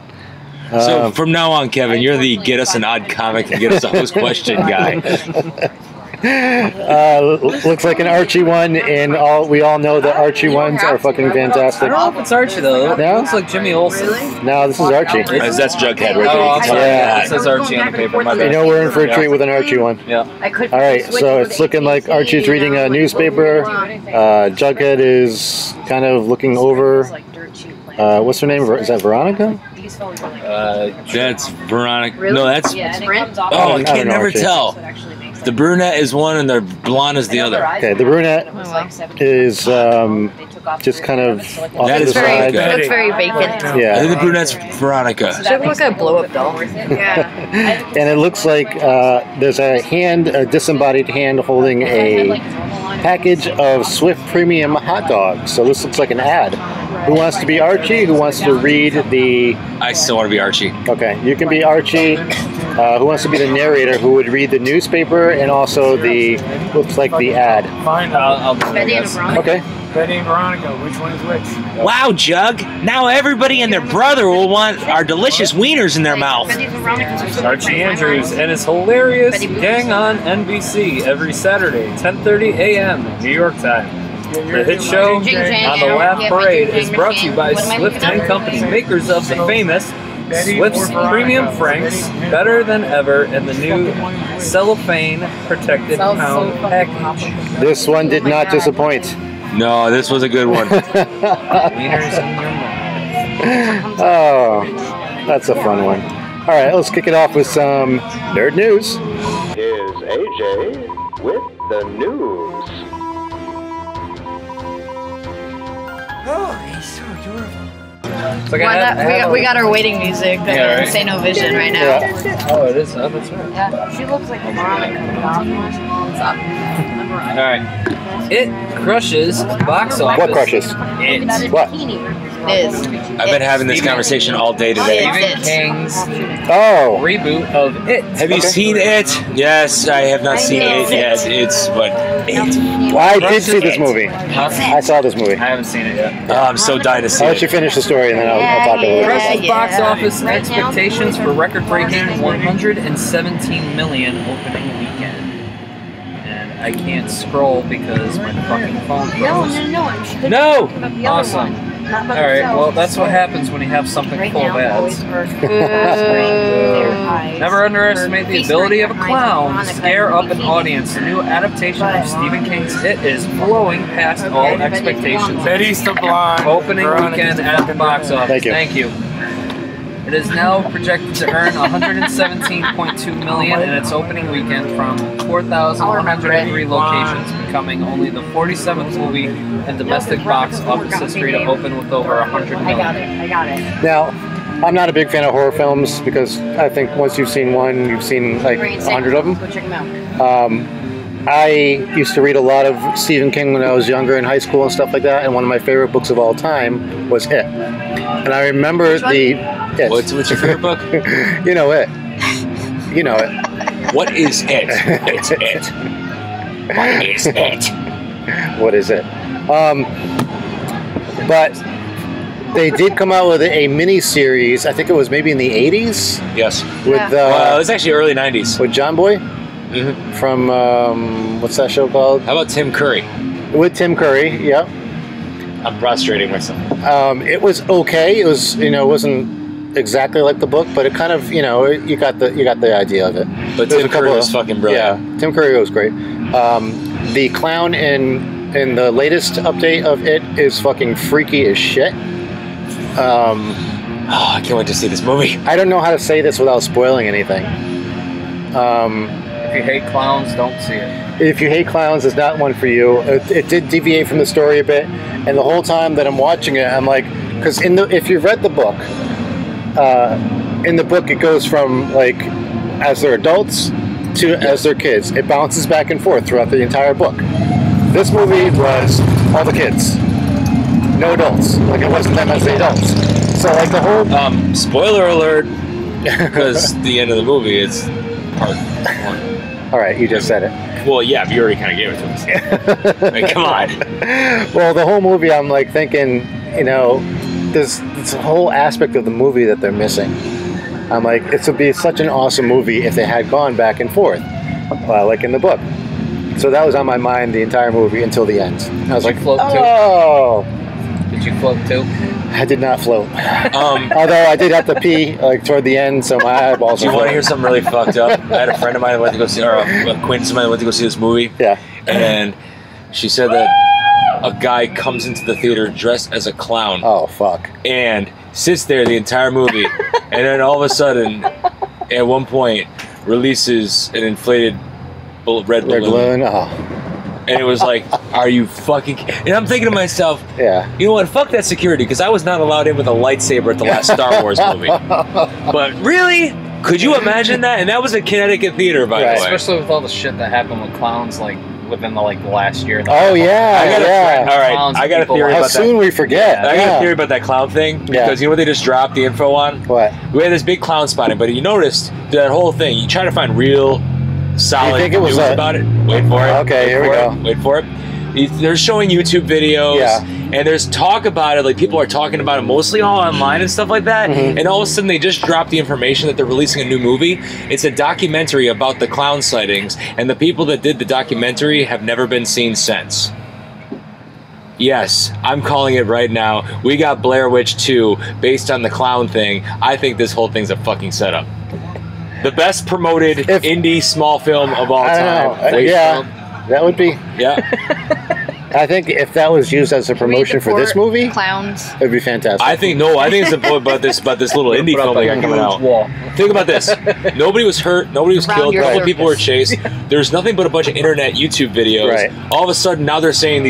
So from now on, Kevin, you're the get us an odd comic and get us a host question guy. Looks like an Archie one, and we all know that Archie ones are fucking fantastic. I don't know if it's Archie though. It No? looks like Jimmy Olsen. No, this is Archie. That's Jughead right there. Oh, I'm sorry. Yeah. It says Archie on the paper. My You bad. know we're in for a treat with an Archie one. Yeah. All right, so it's looking like Archie's reading a newspaper. Jughead is kind of looking over. What's her name? Is that Veronica? That's Veronica. No, that's. I Oh, I don't can't know, never Archie. tell. The brunette is one and the blonde is the other. Okay, the brunette is just kind of off That to the is side. Looks very vacant. I Yeah, think the brunette's Veronica. She looks like a blow up doll. and it looks like there's a disembodied hand holding a package of Swift Premium hot dogs. So this looks like an ad. Who wants to be Archie? Who wants to read the... I still want to be Archie. Okay, you can be Archie. Who wants to be the narrator who would read the newspaper and also looks like the ad? Fine, I'll do it. Betty and Veronica. Okay. Betty and Veronica, which one is which? Wow, Jug! Now everybody and their brother will want our delicious wieners in their mouth. Archie Andrews and his hilarious Gang on NBC every Saturday, 10:30 a.m. New York time. The hit show on the Laugh Parade is brought to you by Swift & Company, makers of the famous Swift's Premium Franks, better than ever in the new cellophane protected pound package. This one did not disappoint. No, this was a good one. Wieners in your mouth. Oh, that's a fun one. All right, let's kick it off with some nerd news. Here's AJ with the news. Oh, he's so adorable. It's like We got our waiting music. Yeah, right. Say no vision right now. Yeah. Oh, it is. Oh, that's right. Yeah. She looks like Veronica. What's up? All right. It crushes box office. What crushes? It. What? Is. I've been having this conversation all day today. Stephen King's Oh, reboot of It. Have you seen it? Yes, I have not seen it yet. It's but it. well, I did see this movie. I saw this movie. I haven't seen it yet. Oh, I'm so dying to see I'll let you it. finish the story and then I'll talk a little bit. Crushes box office expectations for record-breaking 117 million opening weekend. And I can't scroll because my fucking phone froze. No! Awesome. All right. Well, that's what happens when you have something full of ads. Never underestimate the ability of a clown to scare up an audience. The new adaptation of Stephen King's It is blowing past all expectations. Betty's the blonde. Opening Veronica's weekend the at the fucking box brunette. office. Thank you. It is now projected to earn 117.2 million in its opening weekend from 4,103 locations, becoming only the 47th movie in domestic box office history to open with over 100 million. I got it. Now, I'm not a big fan of horror films because I think once you've seen one, you've seen like 100 of them. Go check them out. I used to read a lot of Stephen King when I was younger in high school and stuff like that, and one of my favorite books of all time was It. And I remember It. What's your favorite book? You know it. You know it. What is it? It's it. What is it? What is it? But they did come out with a mini series. I think it was maybe in the 80s. Yes. With it was actually early 90s. With John Boy. Mm-hmm. From what's that show called? How about Tim Curry? With Tim Curry. Yep. I'm prostrating myself. It was okay. It was, it wasn't exactly like the book, but it kind of, you got the idea of it. But Tim Curry was fucking brilliant. Yeah, Tim Curry was great. The clown in the latest update of It is fucking freaky as shit. I can't wait to see this movie. I don't know how to say this without spoiling anything. If you hate clowns, don't see it. If you hate clowns, it's not one for you. It did deviate from the story a bit, and the whole time that I'm watching it, I'm like, because if you've read the book, in the book it goes from like as they're adults to as they're kids. It bounces back and forth throughout the entire book. This movie was all the kids, no adults. Like it wasn't them as the adults. So like the whole spoiler alert, because the end of the movie is part one. All right, you just said it. Well, yeah, you already kind of gave it to us. I mean, come on. Well, the whole movie, I'm like thinking, there's a whole aspect of the movie that they're missing. I'm like, it would be such an awesome movie if they had gone back and forth, like in the book. So that was on my mind the entire movie until the end. I was like, oh. Did you float too? I did not float. Although I did have to pee like toward the end, so my eyeballs. Do you want to hear something really fucked up? I had a friend of mine that went to go see, or a acquaintance of mine that went to go see this movie. Yeah. And she said that a guy comes into the theater dressed as a clown. Oh fuck. And sits there the entire movie, and then all of a sudden, at one point, releases an inflated red balloon. Oh. And it was like, are you fucking... And I'm thinking to myself, yeah, you know what, fuck that security, because I was not allowed in with a lightsaber at the last Star Wars movie. But really? Could you imagine that? And that was a Connecticut theater, by the way. Especially with all the shit that happened with clowns, like, within the last year. Oh, yeah, all right, I got a theory about that. How soon we forget. I got a theory about that clown thing, because you know what they just dropped the info on? What? We had this big clown spotting, but you noticed that whole thing, you try to find real... solid news about it. Wait for it. Okay, here we go. Wait for it. They're showing YouTube videos, and there's talk about it. Like people are talking about it mostly all online and stuff like that. Mm-hmm. And all of a sudden, they just dropped the information that they're releasing a new movie. It's a documentary about the clown sightings, and the people that did the documentary have never been seen since. Yes, I'm calling it right now. We got Blair Witch 2 based on the clown thing. I think this whole thing's a fucking setup. The best promoted indie small film of all time. That would be. Yeah. I think if that was used as a promotion for this movie, clowns, it'd be fantastic. I think it's about this little indie film they got coming out. Think about this: nobody was hurt, nobody was killed, a couple people were chased. There's nothing but a bunch of internet YouTube videos. Right. All of a sudden, now they're saying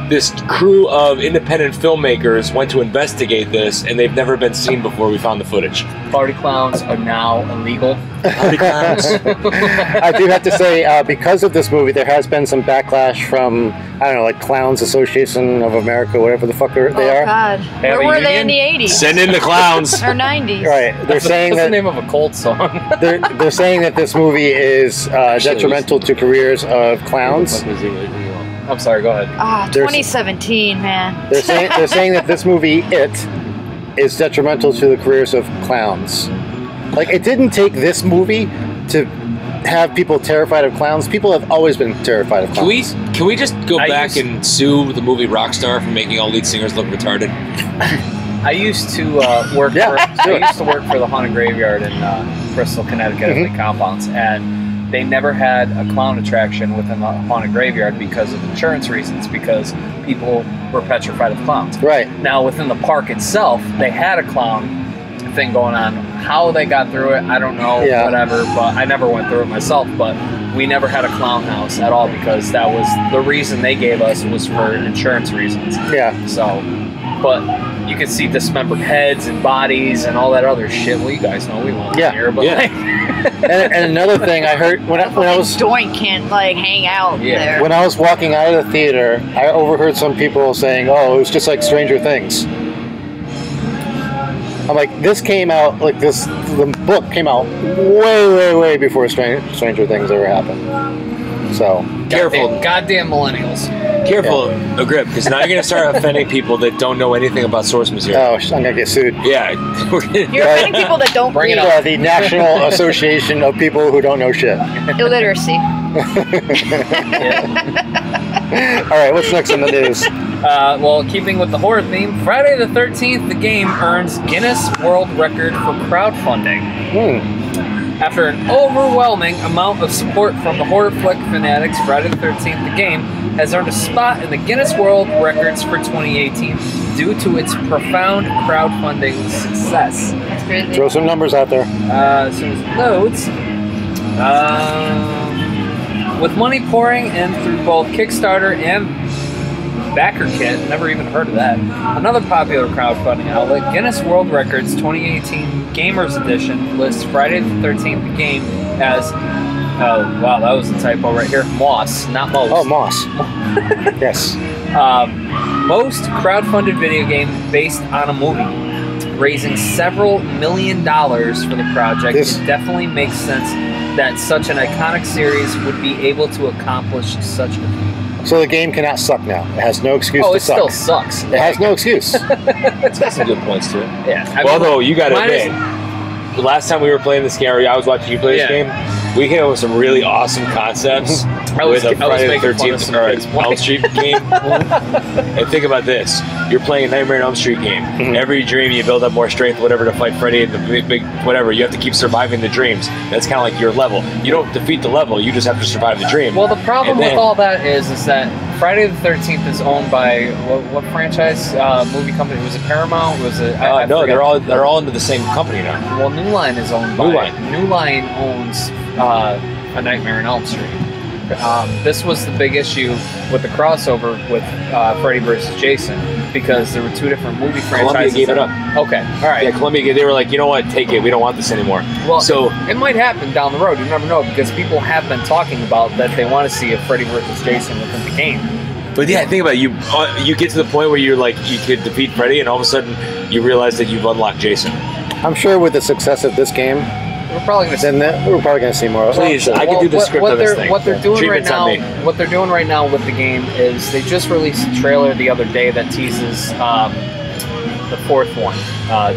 this crew of independent filmmakers went to investigate this, and they've never been seen before. We found the footage. Party clowns are now illegal. Party clowns. I do have to say, because of this movie, there has been some backlash from, I don't know, like Clowns Association of America, whatever the fuck they are. Oh, God. Where were they in the 80s? Send in the clowns. Or 90s. Right. They're saying that's the name of a Colt song. they're saying that this movie is detrimental to careers of clowns. I'm sorry, go ahead. 2017, man. They're saying that this movie, It, is detrimental to the careers of clowns. Like, it didn't take this movie to have people terrified of clowns. People have always been terrified of clowns. Can we just go back and sue the movie Rockstar for making all lead singers look retarded? I used to work for the Haunted Graveyard in Bristol, Connecticut, at the compounds, and they never had a clown attraction within the Haunted Graveyard because of insurance reasons, because people were petrified of clowns. Right. Now, within the park itself, they had a clown thing going on. How they got through it, I don't know, whatever, but I never went through it myself, but we never had a clown house at all because that was the reason they gave us was for insurance reasons. Yeah. So, but you can see dismembered heads and bodies and all that other shit. Well, you guys know we won't hear, but like, and another thing I heard when I was Doink can't like hang out there. When I was walking out of the theater, I overheard some people saying, "Oh, it was just like Stranger Things." I'm like, this came out like this. The book came out way before Stranger Things ever happened. So careful, goddamn millennials. Careful, Agrippa, because now you're going to start offending people that don't know anything about source material. Oh, I'm going to get sued. Yeah. You're offending people that don't read. The National Association of People Who Don't Know Shit. Illiteracy. All right, what's next on the news? Well, keeping with the horror theme, Friday the 13th, the game earns Guinness World Record for crowdfunding. After an overwhelming amount of support from the horror flick fanatics, Friday the 13th, the game has earned a spot in the Guinness World Records for 2018 due to its profound crowdfunding success. That's crazy. Throw some numbers out there. As soon as it loads, with money pouring in through both Kickstarter and BackerKit, never even heard of that. Another popular crowdfunding outlet, Guinness World Records 2018 Gamers Edition lists Friday the 13th the game as, wow, that was a typo right here, Moss, not Most. Oh, Moss. Yes. Most crowdfunded video game based on a movie, raising several $1 million for the project. It definitely makes sense that such an iconic series would be able to accomplish such a feat. So the game cannot suck now. It has no excuse to suck. Oh, it still sucks. It has no excuse. It's got some good points to it. Yeah. Well, though, you got to admit, the last time we were playing this game, or I was watching you play this game, we came up with some really awesome concepts with a Friday the 13th or Elm Street game. And think about this. You're playing a Nightmare on Elm Street game. Every dream you build up more strength, whatever, to fight Freddy and the big whatever. You have to keep surviving the dreams. That's kind of like your level. You don't defeat the level, you just have to survive the dream. Well, the problem with all that is that Friday the 13th is owned by what franchise movie company? Was it Paramount? Was it? No, they're all under the same company now. Well, New Line is owned by New Line owns A Nightmare on Elm Street. This was the big issue with the crossover with Freddy vs. Jason, because there were two different movie franchises. Columbia gave it up. Okay, all right. Yeah, Columbia, they were like, you know what, take it. We don't want this anymore. Well, so it might happen down the road. You never know, because people have been talking about that they want to see a Freddy vs. Jason within the game. But yeah, think about it. You get to the point where you're like, you could defeat Freddy, and all of a sudden you realize that you've unlocked Jason. I'm sure with the success of this game, we're probably going to see more. Please, I can do the script of this thing. What they're doing right now with the game is they just released a trailer the other day that teases the fourth one,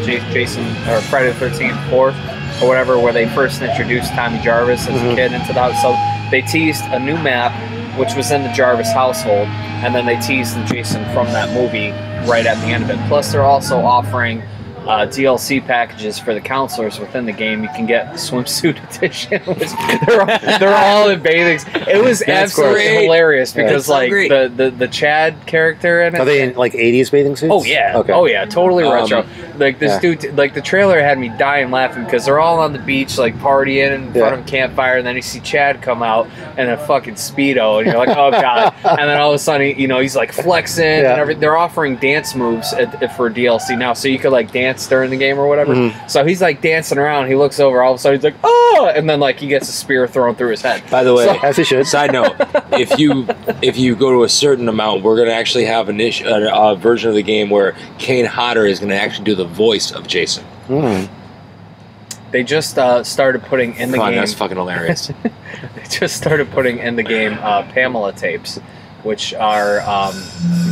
Jason or Friday the 13th, fourth or whatever, where they first introduced Tommy Jarvis as a kid into the house. So they teased a new map, which was in the Jarvis household, and then they teased the Jason from that movie right at the end of it. Plus, they're also offering DLC packages for the counselors within the game. You can get the swimsuit edition, which they're all in bathing. It was absolutely hilarious because the Chad character in it. Are they in like 80s bathing suits? Oh yeah, okay. Oh yeah, totally retro. Like this dude, like the trailer had me dying laughing because they're all on the beach like partying in front of a campfire, and then you see Chad come out in a fucking Speedo, and you're like, oh god. And then all of a sudden, he's like flexing and everything. They're offering dance moves for DLC now, so you could like dance during the game or whatever. So he's like dancing around. He looks over. All of a sudden, he's like, oh, and then like he gets a spear thrown through his head. By the way, as he should. Side note: if you go to a certain amount, we're gonna actually have a version of the game where Kane Hodder is gonna actually do the voice of Jason. They just started putting in the game. That's fucking hilarious. They just started putting in the game Pamela tapes, which are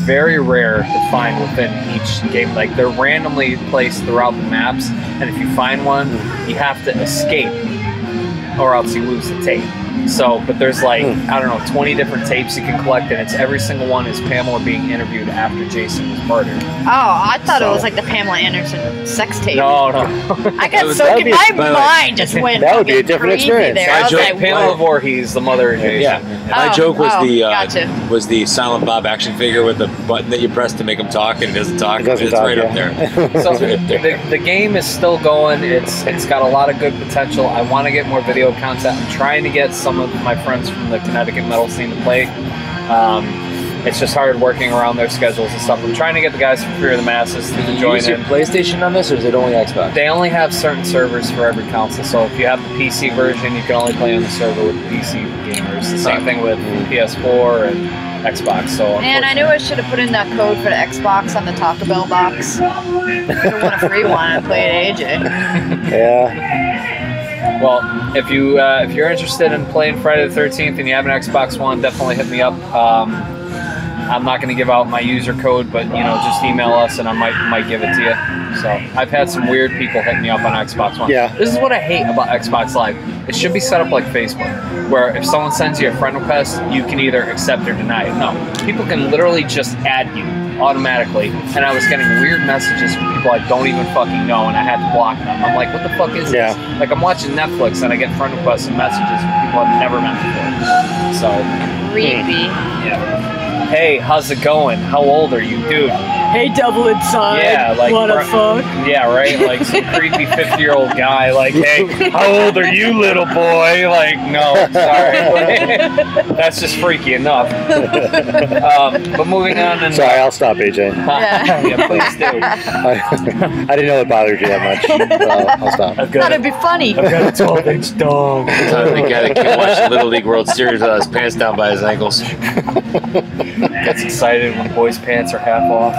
very rare to find within each game. Like they're randomly placed throughout the maps, and if you find one, you have to escape, or else you lose the tape. So, but there's like, I don't know, 20 different tapes you can collect, and it's every single one is Pamela being interviewed after Jason was murdered. Oh, I thought it was like the Pamela Anderson sex tape. No. I got so my mind just went. That would be a different experience. There. I joke, like, Pamela Voorhees, the mother of Jason. Yeah. My joke was the Silent Bob action figure with the button that you press to make him talk, and it doesn't talk. It's right up there. So the game is still going. It's got a lot of good potential. I want to get more video content. I'm trying to get some of my friends from the Connecticut metal scene to play. it's just hard working around their schedules and stuff. I'm trying to get the guys from Fear the Masses to join Use your in. PlayStation on this, or is it only Xbox? They only have certain servers for every console, so if you have the PC version, you can only play on the server with PC gamers. The same thing with PS4 and Xbox. So Man, I knew I should have put in that code for the Xbox on the Taco Bell box. I would have won a free one and played AJ. Yeah. Well, if you're interested in playing Friday the 13th and you have an Xbox One, definitely hit me up. I'm not going to give out my user code, but just email us and I might give it to you. So I've had some weird people hit me up on Xbox One. Yeah. This is what I hate about Xbox Live. It should be set up like Facebook, where if someone sends you a friend request, you can either accept or deny it. No, people can literally just add you automatically. And I was getting weird messages from people I don't even fucking know, and I had to block them. I'm like, what the fuck is this? Like, I'm watching Netflix and I get friend requests and messages from people I've never met before. So Creepy. yeah. Hey, how's it going? How old are you, dude? Hey, double inside. Yeah, like wanna fuck? Yeah, right. Like some creepy 50-year-old guy. Like, hey, how old are you, little boy? Like, no, sorry. That's just freaky enough. But moving on. And, Sorry, I'll stop, AJ. Yeah, please do. I didn't know it bothered you that much. So I'll stop. Thought it'd be funny. I've got a 12-inch dog. The guy that can't watch the Little League World Series without his pants down by his ankles. Gets excited when boys' pants are half off.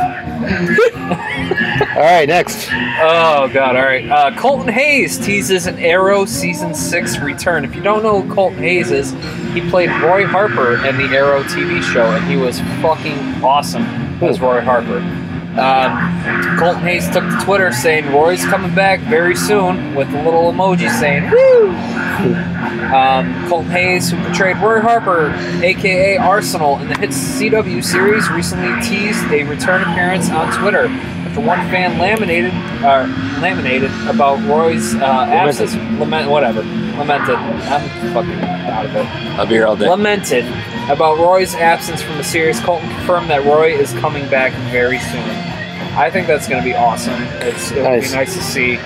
All right, next. Oh, God, all right. Colton Hayes teases an Arrow Season 6 return. If you don't know who Colton Hayes is, he played Roy Harper in the Arrow TV show, and he was fucking awesome as Roy Harper. Colton Hayes took to Twitter saying Roy's coming back very soon with a little emoji saying, woo! Colton Hayes, who portrayed Roy Harper, aka Arsenal, in the hit CW series, recently teased a return appearance on Twitter after one fan lamented about Roy's absence. Lamented. I'm fucking out of it. I'll be here all day. Lamented about Roy's absence from the series. Colton confirmed that Roy is coming back very soon. I think that's going to be awesome. It'll be nice to see.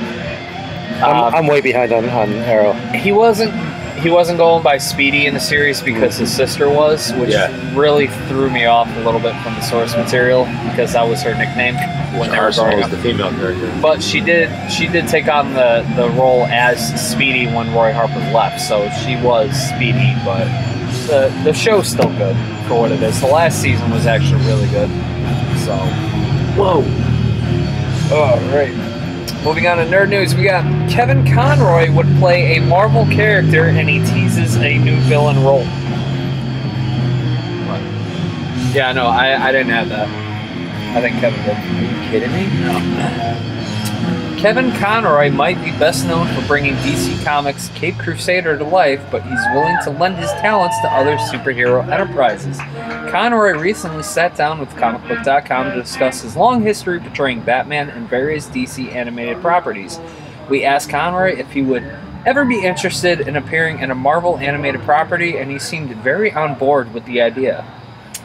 I'm way behind on Arrow. He wasn't going by Speedy in the series because his sister was, which really threw me off a little bit from the source material because that was her nickname when they were growing was up. the female character. But she did take on the role as Speedy when Roy Harper left, so she was Speedy. But the show's still good for what it is. The last season was actually really good. So, whoa. All right. Moving on to nerd news, we got Kevin Conroy would play a Marvel character, and he teases a new villain role. What? Yeah, no, I didn't have that. I think Kevin did. Are you kidding me? No. Kevin Conroy might be best known for bringing DC Comics' Cape Crusader to life, but he's willing to lend his talents to other superhero enterprises. Conroy recently sat down with comicbook.com to discuss his long history portraying Batman and various DC animated properties. We asked Conroy if he would ever be interested in appearing in a Marvel animated property, and he seemed very on board with the idea.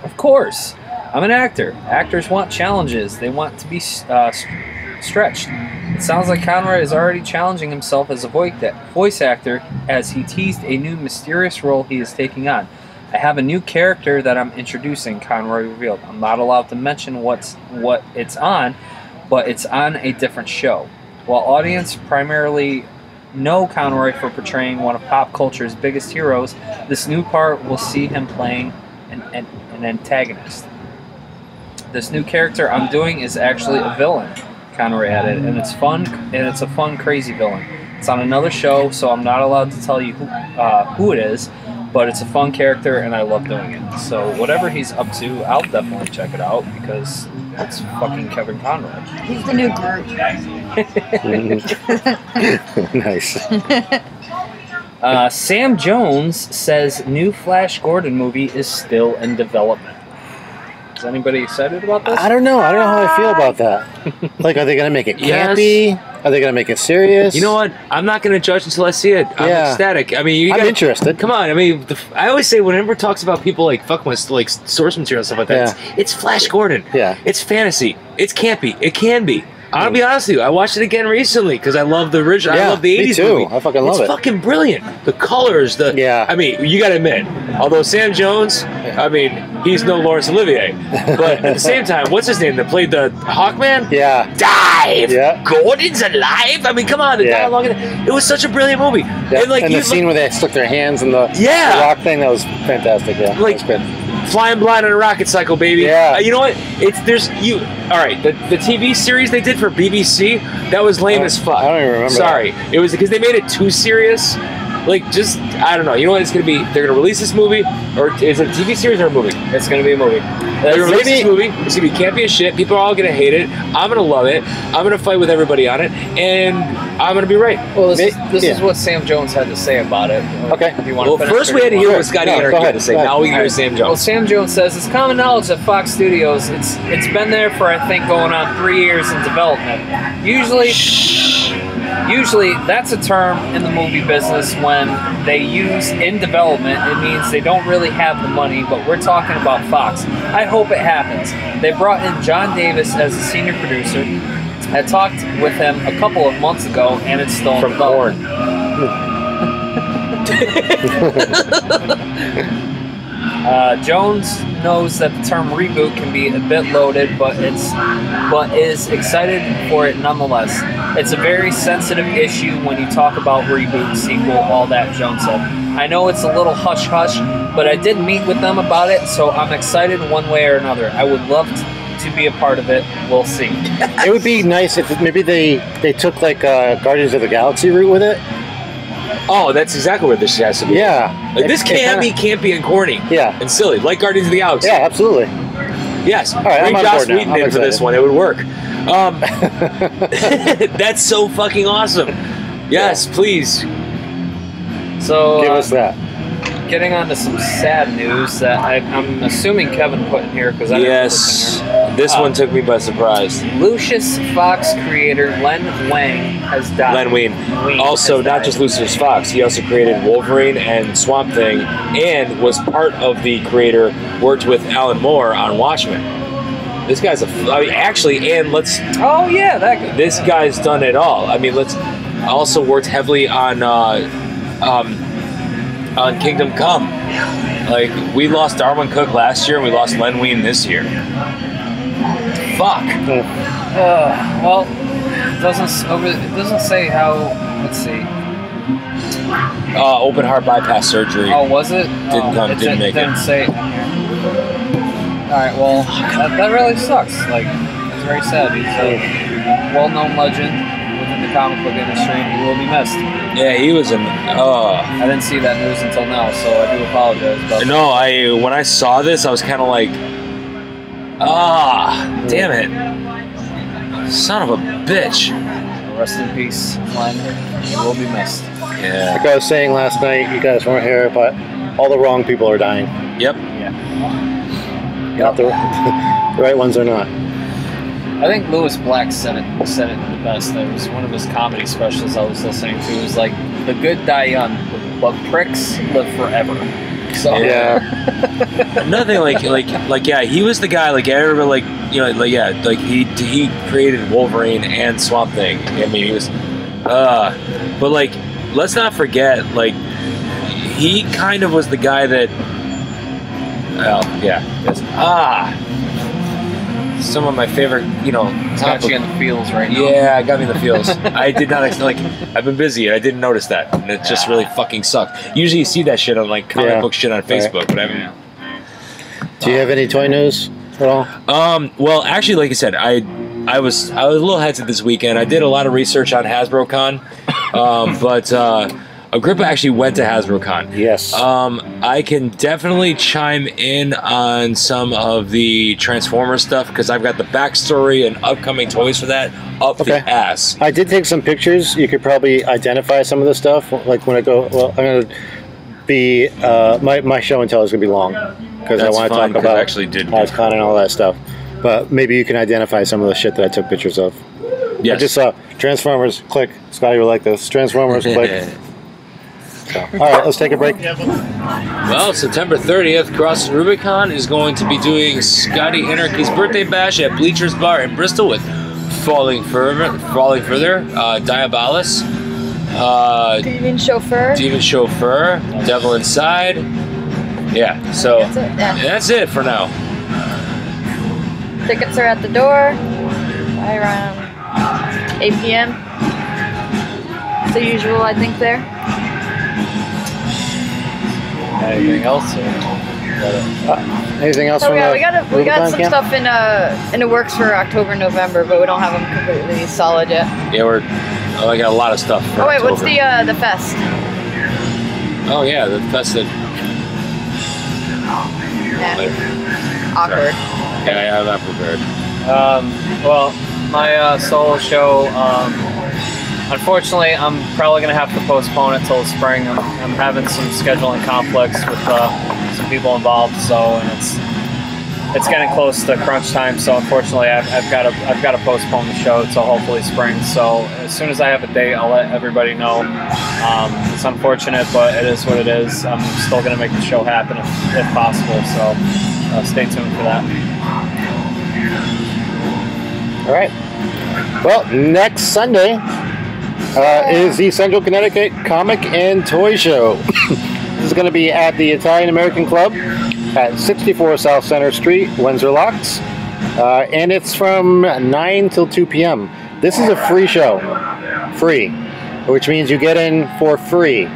Of course, I'm an actor. Actors want challenges. They want to be stretched. It sounds like Conroy is already challenging himself as a voice actor as he teased a new mysterious role he is taking on. I have a new character that I'm introducing, Conroy revealed. I'm not allowed to mention what it's on, but it's on a different show. While audience primarily know Conroy for portraying one of pop culture's biggest heroes, this new part will see him playing an antagonist. This new character I'm doing is actually a villain, Conroy added, and it's fun, and it's a fun, crazy villain. It's on another show, so I'm not allowed to tell you who it is, but it's a fun character, and I love doing it. So whatever he's up to, I'll definitely check it out, because it's fucking Kevin Conroy. He's the new Groot. Nice. Sam Jones says new Flash Gordon movie is still in development. Is anybody excited about this? I don't know. I don't know how I feel about that. Like, are they going to make it campy? Are they going to make it serious? You know what? I'm not going to judge until I see it. I'm ecstatic. I mean, I'm interested. Come on. I mean, I always say whenever it talks about people like fucking with like source material and stuff like that, it's Flash Gordon. Yeah. It's fantasy. It's campy. It can be. I'll be honest with you. I watched it again recently because I love the original. I love the 80s me too. movie. I fucking love it. It's fucking brilliant. The colors, I mean, you got to admit, although Sam Jones, I mean, he's no Laurence Olivier, but at the same time, what's his name that played the Hawkman? Yeah. Dive. Yeah. Gordon's alive. I mean, come on, the dialogue. It was such a brilliant movie. Yeah. And the scene where they stuck their hands in the rock thing, that was fantastic. Yeah. Like, that was good. Flying blind on a rocket cycle, baby. Yeah. You know what? All right, the TV series they did for BBC, that was lame as fuck. I don't even remember. Sorry. It was because they made it too serious. Like, just, I don't know. You know what it's going to be? They're going to release this movie, or is it a TV series or a movie? It's going to be a movie. They're going to release this movie. It's going to be campy as shit. People are all going to hate it. I'm going to love it. I'm going to fight with everybody on it, and I'm going to be right. Well, this is what Sam Jones had to say about it. Okay. Do you want to first we had to hear what Scotty Anarchy had to say. Now we can hear Sam Jones. Well, Sam Jones says, it's common knowledge that Fox Studios, it's been there for, I think, going on 3 years in development. Usually, that's a term in the movie business when they use in development. It means they don't really have the money, but we're talking about Fox. I hope it happens. They brought in John Davis as a senior producer. I talked with him a couple of months ago, and it's still in development. Jones knows that the term reboot can be a bit loaded, but is excited for it nonetheless. It's a very sensitive issue when you talk about reboot, sequel, all that, Jones said. I know it's a little hush-hush, but I did meet with them about it, so I'm excited one way or another. I would love to be a part of it. We'll see. It would be nice if maybe they took like Guardians of the Galaxy route with it. Oh, that's exactly where this has to be. Yeah. Like, this can be campy and corny. Yeah. And silly, like Guardians of the Galaxy. Yeah, absolutely. Yes. All right, bring I'm on Joss board now. Whedon I'm in for this excited. one. It would work. That's so fucking awesome. Yes, please. So give us that. Getting on to some sad news that I'm assuming Kevin put in here because I didn't put this in here. This one took me by surprise. Lucius Fox creator Len Wein has died. Len Wein. Also, not just Lucius Fox, he also created Wolverine and Swamp Thing, and was part of the creator, worked with Alan Moore on Watchmen. This guy's Oh yeah, that guy. This guy's done it all. I mean, also worked heavily on Kingdom Come. Like, we lost Darwin Cook last year, and we lost Len Wein this year. Fuck. Well, it doesn't say how. Let's see. Open heart bypass surgery. Oh, was it? Didn't make it. Didn't say it in here. Alright, well, that really sucks. Like, it's very sad. He's a well-known legend within the comic book industry, and he will be missed. Yeah, he was I didn't see that news until now, so I do apologize. But no, when I saw this, I was kind of like, damn it. Son of a bitch. Rest in peace, Len. He will be missed. Yeah. Like I was saying last night, you guys weren't here, but all the wrong people are dying. Yep. Yeah. Not the right ones are not. I think Lewis Black said it the best. There was one of his comedy specials I was listening to. It was like, the good die young, but pricks live forever. So yeah. Another thing, yeah, he was the guy, like, everybody, he created Wolverine and Swamp Thing. I mean, he was, but like, let's not forget, like, he kind of was the guy that, some of my favorite, got you in the feels right now. Yeah, got me in the feels. I did not, I've been busy and I didn't notice that, and it just really fucking sucked. Usually you see that shit on, like, comic book shit on Facebook, but I haven't. Do you have any toy news at all? Well, actually, like I said, I was a little hesitant this weekend. I did a lot of research on HasbroCon, but Agrippa actually went to HasbroCon. Yes. I can definitely chime in on some of the Transformers stuff because I've got the backstory and upcoming toys for that up the ass. I did take some pictures. You could probably identify some of the stuff. Like when I go, I'm going to be, my show and tell is going to be long because I want to talk about Hascon and all that stuff. But maybe you can identify some of the shit that I took pictures of. Yes. I just saw Transformers, click. Scotty would like this. Transformers, click. So, all right, let's take a break. Well, September 30th, Cross Rubicon is going to be doing Scotty Anarchy's birthday bash at Bleachers Bar in Bristol with Falling Further, Diabolus, Demon Chauffeur. Demon Chauffeur, Devil Inside. Yeah, so that's it for now. Tickets are at the door right around 8 p.m. It's the usual, I think, there. Anything else? Anything else? So from yeah, we Rubicon got some camp? stuff in the works for October, November, but we don't have them completely solid yet. Yeah, I got a lot of stuff. For Oh wait, October. what's the fest? Oh yeah, the fest that. Yeah. Awkward. Yeah, I'm not prepared. Well, my solo show, unfortunately, I'm probably going to have to postpone it till spring. I'm having some scheduling conflicts with some people involved, so, and it's getting close to crunch time, so unfortunately I've got to postpone the show till hopefully spring. So as soon as I have a date, I'll let everybody know. It's unfortunate, but it is what it is. I'm still going to make the show happen if possible, so stay tuned for that. All right. Well, next Sunday is the Central Connecticut Comic and Toy Show. This is going to be at the Italian American Club at 64 South Center Street, Windsor Locks. And it's from 9 till 2 p.m. This is a free show. Free. Which means you get in for free.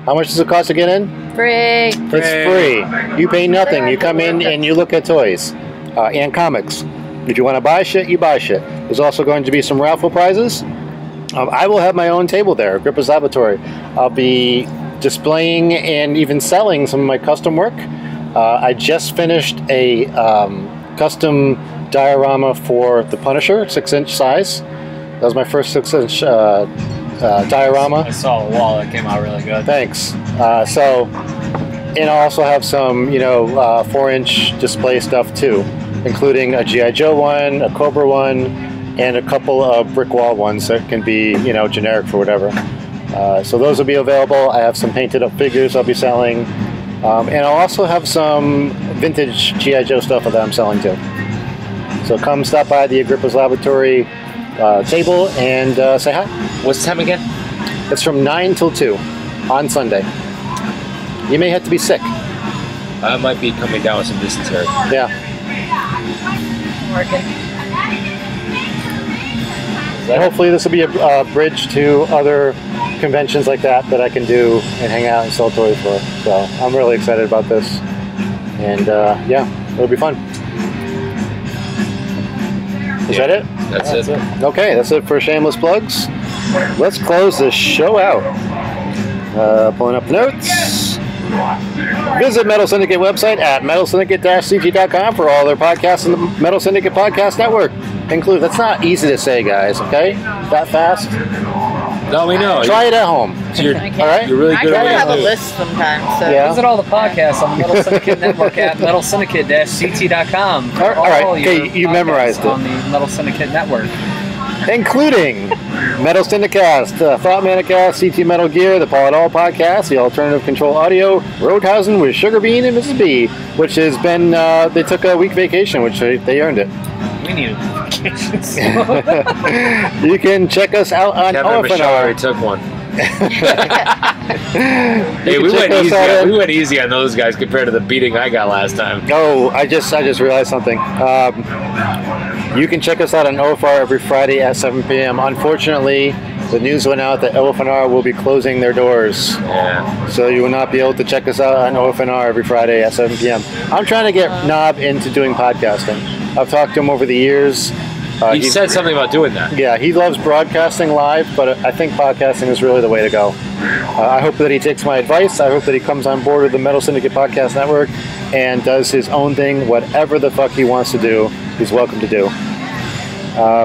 How much does it cost to get in? Free. It's free. You pay nothing. You come in and you look at toys and comics. If you want to buy shit, you buy shit. There's also going to be some raffle prizes. I will have my own table there, Agrippa's Laboratory. I'll be displaying and even selling some of my custom work. I just finished a custom diorama for the Punisher, 6-inch size. That was my first 6-inch diorama. I saw a wall that came out really good. Thanks. And I also have some, 4-inch display stuff too, including a G.I. Joe one, a Cobra one, and a couple of brick wall ones that can be, generic for whatever. So those will be available. I have some painted up figures I'll be selling. And I'll also have some vintage G.I. Joe stuff that I'm selling too. So come stop by the Agrippa's Laboratory table and say hi. What's the time again? It's from 9 till 2 on Sunday. You may have to be sick. I might be coming down with some dysentery. Yeah. Working. And hopefully this will be a bridge to other conventions like that I can do and hang out and sell toys for. So I'm really excited about this. And yeah, it'll be fun. Is that it? That's it. Okay, that's it for shameless plugs. Let's close this show out. Pulling up the notes. Visit Metal Syndicate website at metalsyndicate-cg.com for all their podcasts in the Metal Syndicate Podcast Network. That's not easy to say, guys, okay? That fast? No, we know. Try it at home. All right? You're really good I at have a it. list sometimes. So. Yeah. Visit all the podcasts on the Metal Syndicate Network at metalsyndicate-ct.com. All right. Okay, you memorized it. On the Metal Syndicate Network. Including Metal Syndicast, Thought Manicast, CT Metal Gear, the Paul et al. Podcast, the Alternative Control Audio, Roadhausen with Sugar Bean and Mrs. B, which has been, they took a week vacation, which they earned it. We needed vacations. You can check us out on Kevin Michelle OFNR. already took one. Hey, we went easy on those guys compared to the beating I got last time. Oh, I just realized something. You can check us out on OFR every Friday at 7 p.m. Unfortunately, the news went out that OFNR will be closing their doors. Yeah. So you will not be able to check us out on OFNR every Friday at 7 p.m. I'm trying to get Knob into doing podcasting. I've talked to him over the years. He said something about doing that. Yeah, he loves broadcasting live, but I think podcasting is really the way to go. I hope that he takes my advice. I hope that he comes on board with the Metal Syndicate Podcast Network and does his own thing. Whatever the fuck he wants to do, he's welcome to do.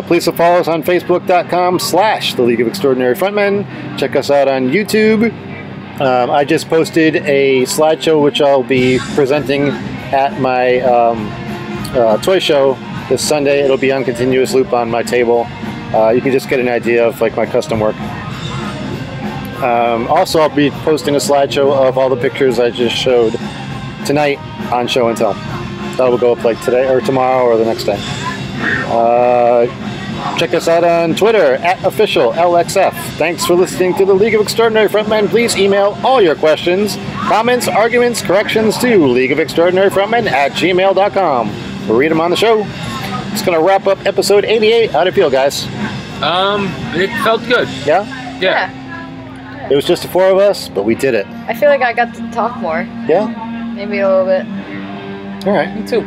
Please follow us on Facebook.com/The League of Extraordinary Frontmen. Check us out on YouTube. I just posted a slideshow which I'll be presenting at my toy show this Sunday. It'll be on continuous loop on my table. You can just get an idea of like my custom work. Also, I'll be posting a slideshow of all the pictures I just showed tonight on Show and Tell. That will go up like today or tomorrow or the next day. Check us out on Twitter at official LXF. Thanks for listening to the League of Extraordinary Frontmen. Please email all your questions, comments, arguments, corrections to leagueofextraordinaryfrontmen@gmail.com. We'll read them on the show. It's going to wrap up episode 88. How'd it feel, guys? It felt good. Yeah? Yeah. It was just the four of us, but we did it. I feel like I got to talk more. Yeah? Maybe a little bit. All right. Me too.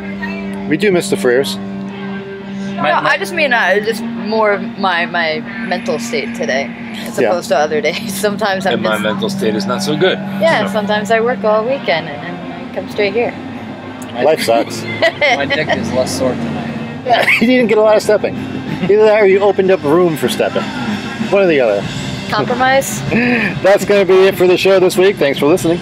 We do miss the Frears. I just mean just more of my mental state today as opposed to other days. Sometimes I'm And my mental state is not so good. Yeah, sometimes I work all weekend and I come straight here. Life sucks. My dick is less sore tonight. Yeah, you didn't get a lot of stepping. Either that or you opened up room for stepping. One or the other. Compromise? That's going to be it for the show this week. Thanks for listening.